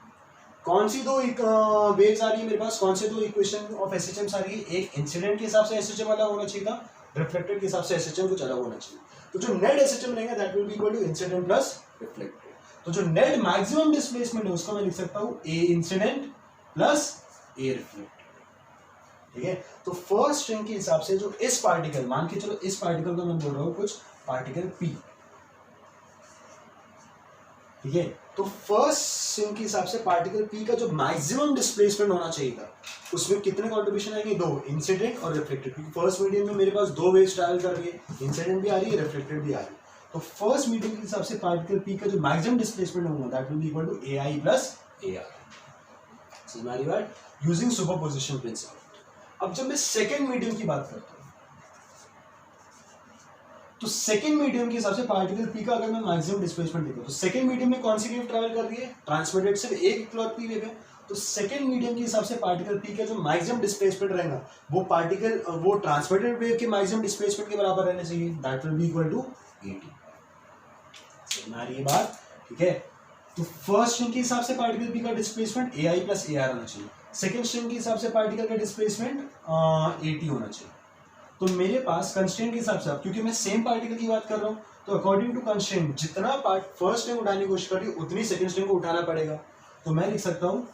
कौन सी दो वेव्स आ रही है मेरे पास, कौन से दो इक्वेशन ऑफ एसएचएम आ रही है, एक इंसिडेंट के हिसाब से एसएचएम अलग होना चाहिए था, रिफ्लेक्टेड के हिसाब से एसएचएम कुछ अलग होना चाहिए। तो जो नेट एसएचएम रहेगा that will be equal to incident plus reflected. तो जो नेट मैक्सिमम डिस्प्लेसमेंट है उसका मैं लिख सकता हूं ए इंसिडेंट प्लस ए रिफ्लेक्टेड, ठीक है। तो फर्स्ट स्ट्रिंग के हिसाब से जो इस पार्टिकल, मान के चलो इस पार्टिकल का मैं बोल रहा हूं कुछ पार्टिकल पी, ठीक है। तो फर्स्ट स्ट्रिंग के हिसाब से पार्टिकल पी का जो मैक्सिमम डिस्प्लेसमेंट होना चाहिए था उसमें कितने कॉन्ट्रीब्यूशन आएंगे, दो, इंसिडेंट और रिफ्लेक्टेड, क्योंकि फर्स्ट मीडियम में मेरे पास दो वेव्स ट्रैवल कर रही है, इंसिडेंट भी आ रही है, रिफ्लेक्टेड भी आ रही है। तो फर्स्ट मीडियम के हिसाब से पार्टिकल पी का जो मैक्सिमम डिस्प्लेसमेंट होगा that will be equal to AI plus AR. समझ में आ रही बात, यूजिंग सुपरपोजिशन प्रिंसिपल। अब जब मैं सेकेंड मीडियम की बात करता हूं तो सेकेंड मीडियम के हिसाब से पार्टिकल पी का अगर मैं मैक्सिमम डिस्प्लेसमेंट देखूं तो सेकेंड मीडियम में कौन सी वेव ट्रैवल कर रही है, ट्रांसमिटेड सिर्फ एक इकलौती वेव है। तो सेकेंड मीडियम के हिसाब से पार्टिकल पी का जो मैक्सिमम डिस्प्लेसमेंट रहेगा वो ट्रांसमिटेड वेव के मैक्सिमम डिस्प्लेसमेंट के बराबर रहना चाहिए, that will be equal to 80। समझ आ रही है बात, ठीक है। तो फर्स्ट स्ट्रिंग के हिसाब से पार्टिकल पी का displacement A I plus A are होना चाहिए, सेकेंड स्ट्रिंग के हिसाब से पार्टिकल का डिस्प्लेसमेंट 80 होना चाहिए। तो मेरे पास कंस्ट्रेंट के हिसाब से, क्योंकि मैं सेम पार्टिकल की बात कर रहा हूँ, तो अकॉर्डिंग टू कंस्ट्रेंट जितना पार्ट फर्स्ट स्ट्रिंग उठाने की कोशिश कर रही है उतनी सेकंड स्ट्रिंग को उठाना पड़ेगा। तो मैं लिख सकता हूँ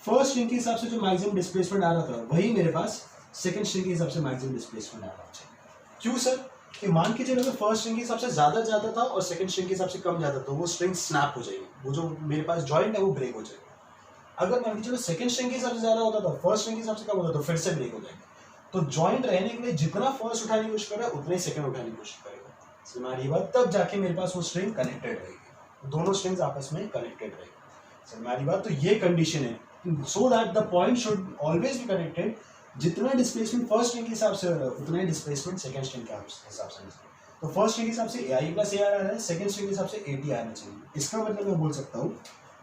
फर्स्ट स्ट्रिंग के हिसाब से जो मैक्सिमम डिस्प्लेसमेंट आ रहा था वही मेरे पास सेकंड स्ट्रिंग के हिसाब से मैक्सिमम डिस्प्लेसमेंट आ रहा चाहिए। क्यों सर, कि मान के चलो फर्स्ट स्ट्रिंग के हिसाब से ज्यादा जाता था और सेकंड स्ट्रिंग के हिसाब से कम जाता था, वो स्ट्रिंग स्नैप हो जाएगी, वो जो मेरे पास जॉइंट है वो ब्रेक हो जाएगा। अगर मान के चलो सेकंड स्ट्रिंग के हिसाब से ज्यादा होता था, फर्स्ट स्ट्रिंग के हिसाब से कम होता तो फिर से ब्रेक हो जाएगा। तो जॉइंट रहने के लिए जितना फर्स्ट उठाने की कोशिश कर रहा है उतने सेकंड उठाने की कोशिश करेगा। समझ बात, तब जाके मेरे पास वो स्ट्रिंग कनेक्टेड रहेगी, दोनों स्ट्रिंग्स आपस में कनेक्टेड रहेगी। समझ बात, तो ये कंडीशन है, so that the point should always be connected. जितना डिस्प्लेसमेंट फर्स्ट स्ट्रिंग के हिसाब से उतना ही डिस्प्लेसमेंट सेकंड स्ट्रिंग के हिसाब से। तो फर्स्ट स्ट्रिंग के हिसाब से ए आई प्लस ए आर आ रहा है, सेकंड स्ट्रिंग के हिसाब से 80 आना चाहिए। इसका मतलब मैं बोल सकता हूँ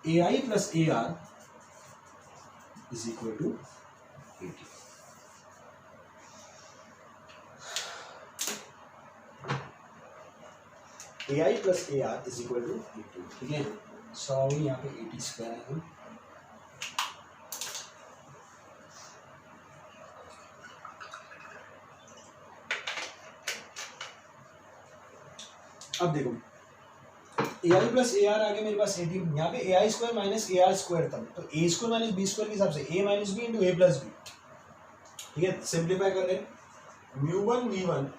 A I plus A R is equal to 80। A I plus A R is equal to 80, ठीक है। सॉरी यहाँ पे 80 स्क्वायर है। अब देखो ए आई प्लस ए आर आगे मेरे पास 80, यहाँ पे A I square minus A R square था, तो A square minus B square के हिसाब से A minus B into A plus B, ठीक है। सिंप्लीफाई कर रहे हैं, mu one V one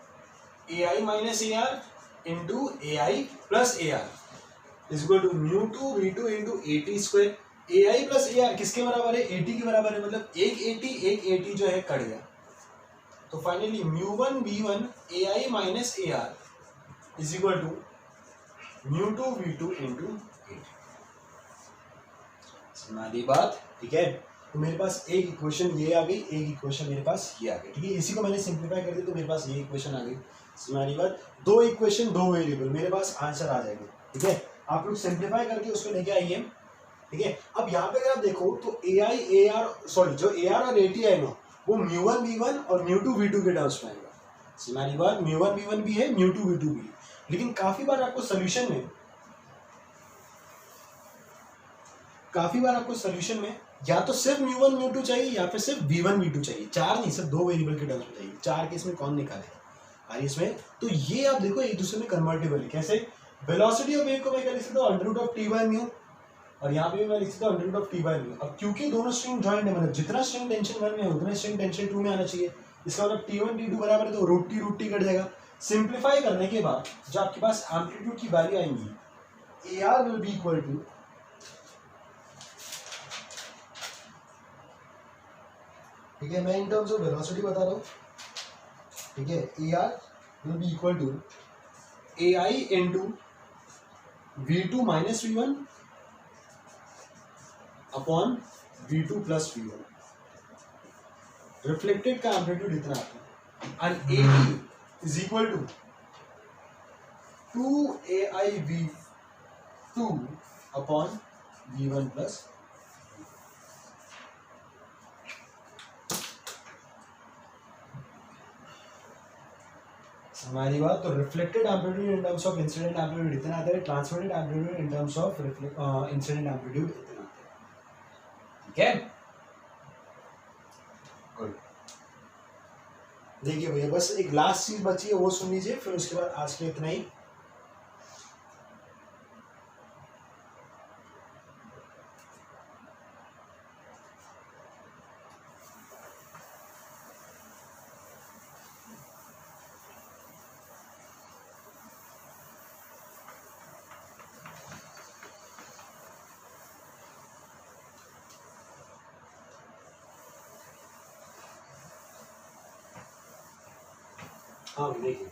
A I minus A R into A I plus A R is equal to mu two V two into A T square. A I plus A R किसके बराबर है, 80 के बराबर है, मतलब एक 80 जो है कट गया। तो finally mu one V one A I minus A R is equal to mu two V two into 80। हमारी बात, ठीक है। तो मेरे पास एक इक्वेशन ये आ गई, एक इक्वेशन मेरे पास ये आ गई, ठीक है। इसी को मैंने सिंप्लीफाई कर दिया तो मेरे पास ये इक्वेशन आ गई। हमारी बात, दो इक्वेशन दो वेरिएबल, मेरे पास आंसर आ जाएगा, ठीक है। आप लोग सिंप्लीफाई करके उसको लेके आइए, ठीक है। अब यहाँ पे अगर आप देखो तो ए आई ए आर सॉरी जो ए आर और ए टी है ना, वो म्यू1 v1 और म्यू2 v2 के टर्म्स में आएगा। हमारी बात, म्यू1 v1 भी है, म्यू2 v2 भी है, लेकिन काफी बार आपको सोल्यूशन में या तो सिर्फ म्यू1 म्यू2 चाहिए या फिर सिर्फ v1 v2 चाहिए, चार नहीं, सिर्फ दो वेरिएबल के टर्म्स में चाहिए। चार केस में कौन निकालेगा आइए इसमें। तो ये आप देखो एक दूसरे में कन्वर्टेबल है। कैसे? वेलोसिटी ऑफ वेव को मैं क्या लिख सकता हूँ, under root of T by mu, और यहाँ पे भी मैं लिख सकता हूँ under root of T by mu. अब क्योंकि दोनों स्ट्रिंग जॉइंट है, मतलब जितना स्ट्रिंग टेंशन 1 में है उतना स्ट्रिंग टेंशन 2 में आना चाहिए। इसका मतलब t1 t2 बराबर है, तो रूट टी कट जाएगा। सिंप्लीफाई करने के बाद जो आपके पास एम्पलीट्यूड की वैल्यू आएंगी, A R will be equal to, ठीक है, मैं इन टर्म्स ऑफ वेलोसिटी बता रहा हूँ, ठीक है। A R will be equal to A I into v2 minus v1 upon v2 plus v1। Reflected का एम्पलीट्यूड इतना आता है, और A is equal to 2AIV2 upon v1 plus. हमारी बात, तो reflected amplitude in terms of incident amplitude इतना आता है, transmitted amplitude in terms of incident amplitude इतना आता है, ठीक है। गुड। देखिए भैया, बस एक लास्ट चीज बची है, वो सुन लीजिए, फिर उसके बाद आज के इतना ही। हाँ देखिए,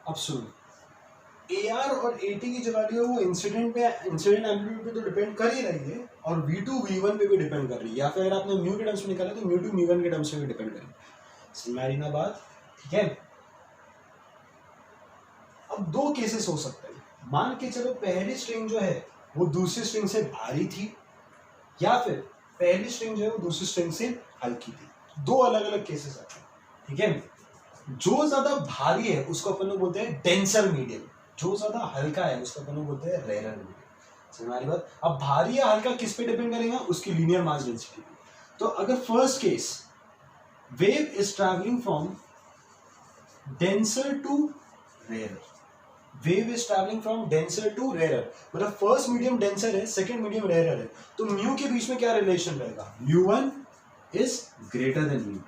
अब सुनो, ए आर और ए टी की जो वैल्यू है वो इंसिडेंट एम्पलीट्यूड पे तो डिपेंड कर ही रही है, और v2 v1 पे भी डिपेंड कर रही है, या फिर अगर आपने म्यू के टर्म्स में निकाला तो म्यू2 v1 के टर्म्स में भी डिपेंड करेगी। समझ ना बात, ठीक है। अब दो केसेस हो सकते हैं, मान के चलो पहली स्ट्रिंग जो है वो दूसरी स्ट्रिंग से भारी थी, या फिर पहली स्ट्रिंग जो है वो दूसरी स्ट्रिंग से हल्की थी। दो अलग अलग केसेस आते हैं, ठीक है। जो ज्यादा भारी है उसको अपन लोग बोलते हैं डेंसर मीडियम, जो ज्यादा हल्का है उसको अपन लोग बोलते हैं रेयर मीडियम। समझ में आ रही बात? अब भारी या हल्का किस पे डिपेंड करेगा? उसकी लीनियर मास डेंसिटी पे। तो अगर first case, wave is travelling from denser to rare, wave is travelling from denser to rare, मतलब फर्स्ट मीडियम डेंसर है, सेकंड मीडियम रेयर है, तो म्यू के बीच में क्या रिलेशन रहेगा? Mu one is greater than mu,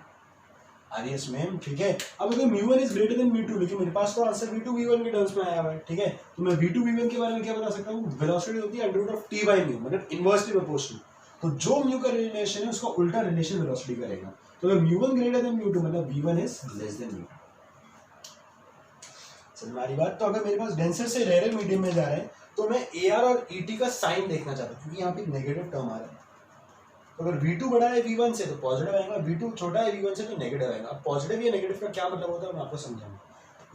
RS में, ठीक है। अब अगर mu one is greater than mu two, लेकिन मेरे पास तो आंसर v2 v1 के टर्म्स में आया हुआ है, ठीक है, तो मैं v2 v1 के बारे में क्या बता सकता हूँ? वेलोसिटी होती है under root of t by mu, मतलब इनवर्सली प्रोपोर्शनल। तो जो म्यू का रिलेशन है उसका उल्टा रिलेशन वेलोसिटी करेगा। तो अगर म्यू1 ग्रेटर देन म्यू2 मतलब v1 is less than mu. समझ में आ रही बात? तो अगर मेरे पास डेंसर से रेयर मीडियम में जा रहे हैं तो मैं AR और ET का साइन देखना चाहता हूँ, क्योंकि यहाँ पे नेगेटिव टर्म आ रहा है। तो अगर v2 बड़ा है v1 से तो पॉजिटिव आएगा, v2 छोटा है v1 से तो नेगेटिव आएगा। अब पॉजिटिव या नेगेटिव का क्या मतलब होता है मैं आपको समझाऊंगा।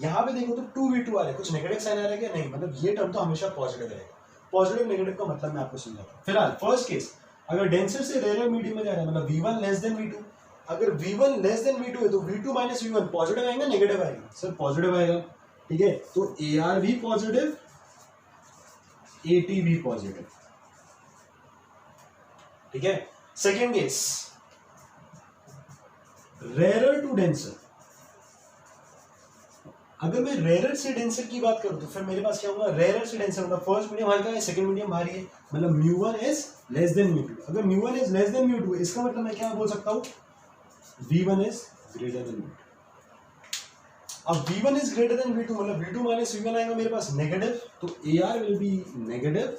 यहाँ पे देखो तो 2v2 आ रहा है, कुछ नेगेटिव साइन आ रहा है क्या? नहीं, मतलब ये टर्म तो हमेशा पॉजिटिव रहेगा। पॉजिटिव नेगेटिव का मतलब मैं आपको समझाता हूँ। फिलहाल फर्स्ट केस, अगर डेंसर से रेयर मीडियम में जा रहा है मतलब v1 लेस देन v2, अगर v1 लेस देन v2 है तो v2 माइनस v1 पॉजिटिव आएगा नेगेटिव आएगा? सर पॉजिटिव आएगा, ठीक है। तो AR भी पॉजिटिव, AT भी पॉजिटिव, ठीक है। Second case, rare to denser, अगर मैं रेयर से डेंसर की बात करूं तो फिर मेरे पास क्या होगा? रेयर से डेंसर मतलब फर्स्ट मीडियम हल्का है, सेकंड मीडियम भारी है, मतलब म्यू1 इज लेस देन म्यू2। अगर म्यू1 इज लेस देन म्यू2 इसका मतलब मैं क्या बोल सकता हूं? v1 is greater then v2। अब v1 is greater then v2 मतलब v2 माइनस v1 आएगा मेरे पास नेगेटिव, तो AR will be negative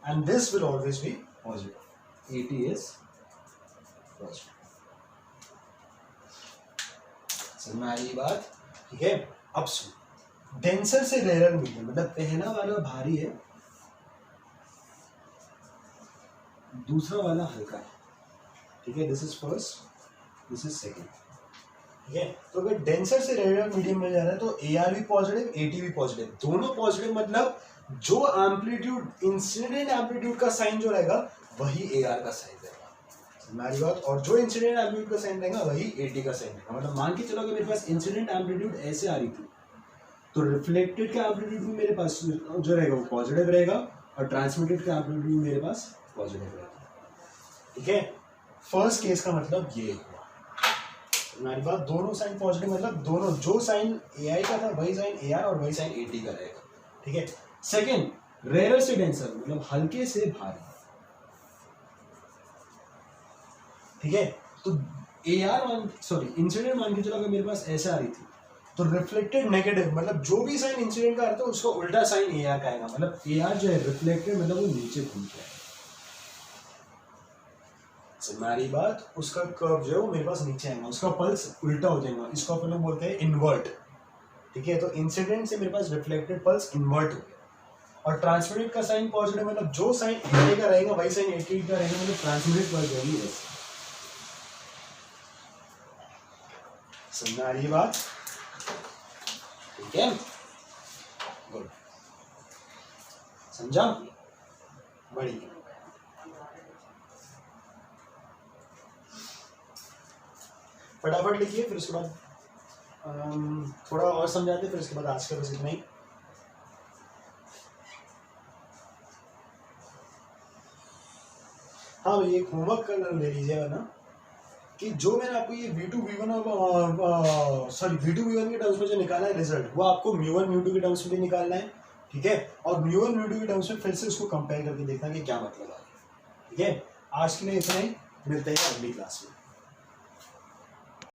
and this will always be positive, AT is positive. समझ में आ रही बात? ठीक है। अब सुन, डेंसर से रेयर मीडियम मतलब पहला वाला भारी है, दूसरा वाला हल्का है, ठीक है, this is first, this is second, ठीक है। तो अगर डेंसर से रेडियल मीडियम में जा रहा है तो AR भी पॉजिटिव, AT भी पॉजिटिव, दोनों पॉजिटिव, मतलब जो एम्पलीट्यूड, इंसिडेंट एम्पलीट्यूड का साइन जो रहेगा वही AR का साइन रहेगा, हमारी बात, और जो इंसिडेंट एम्पलीट्यूड का साइन रहेगा वही AT का साइन रहेगा। मतलब मान के चलो कि मेरे पास इंसिडेंट एम्पलीट्यूड ऐसे आ रही थी तो रिफ्लेक्टेड का एम्पलीट्यूड भी मेरे पास जो रहेगा वो पॉजिटिव रहेगा और ट्रांसमिटेड का एम्पलीट्यूड भी मेरे पास पॉजिटिव रहेगा, ठीक है। फर्स्ट केस का मतलब ये हुआ, हमारी बात, दोनों साइन पॉजिटिव, मतलब दोनों, जो साइन AI का था वही साइन AR और वही साइन AT का रहेगा, ठीक है। सेकेंड, रेयर से डेंसर, मतलब हल्के से भारी, ठीक है। तो इंसिडेंट मान के चलो अगर मेरे पास ऐसे आ रही थी तो रिफ्लेक्टेड नेगेटिव, मतलब जो भी साइन इंसिडेंट का आता है उसका उल्टा साइन AR का आएगा, मतलब AR जो है रिफ्लेक्टेड, मतलब वो नीचे घूम जाएगा, हमारी बात, उसका कर्व जो है वो मेरे पास नीचे आएगा, उसका पल्स उल्टा हो जाएगा, इसको अपन लोग बोलते हैं इन्वर्ट, ठीक है। तो इंसिडेंट से मेरे पास रिफ्लेक्टेड पल्स इन्वर्ट हो गया, और ट्रांसमिटेड का साइन पॉजिटिव, मतलब जो साइन AA का रहेगा वही साइन AT का रहेगा, मतलब ट्रांसमिटेड पल्स होगी ऐसे, समझ आ रही है बात, ठीक है, गुड, समझा, बढ़िया। फटाफट लिखिए, फिर उसके बाद थोड़ा और समझाते, फिर उसके बाद आज का बस इतना ही। हाँ भैया, एक होमवर्क कर ले लीजिएगा ना, कि जो मैंने आपको ये V2 V1 sorry V2 V1 के टर्म्स में जो निकाला है रिजल्ट, वो आपको μ1 μ2 के टर्म्स में भी निकालना है, ठीक है। और μ1 μ2 के टर्म्स में फिर से उसको कंपेयर करके देखना कि क्या मतलब आ रहा है, ठीक है। आज के लिए इतना ही, मिलते हैं अगली क्लास में।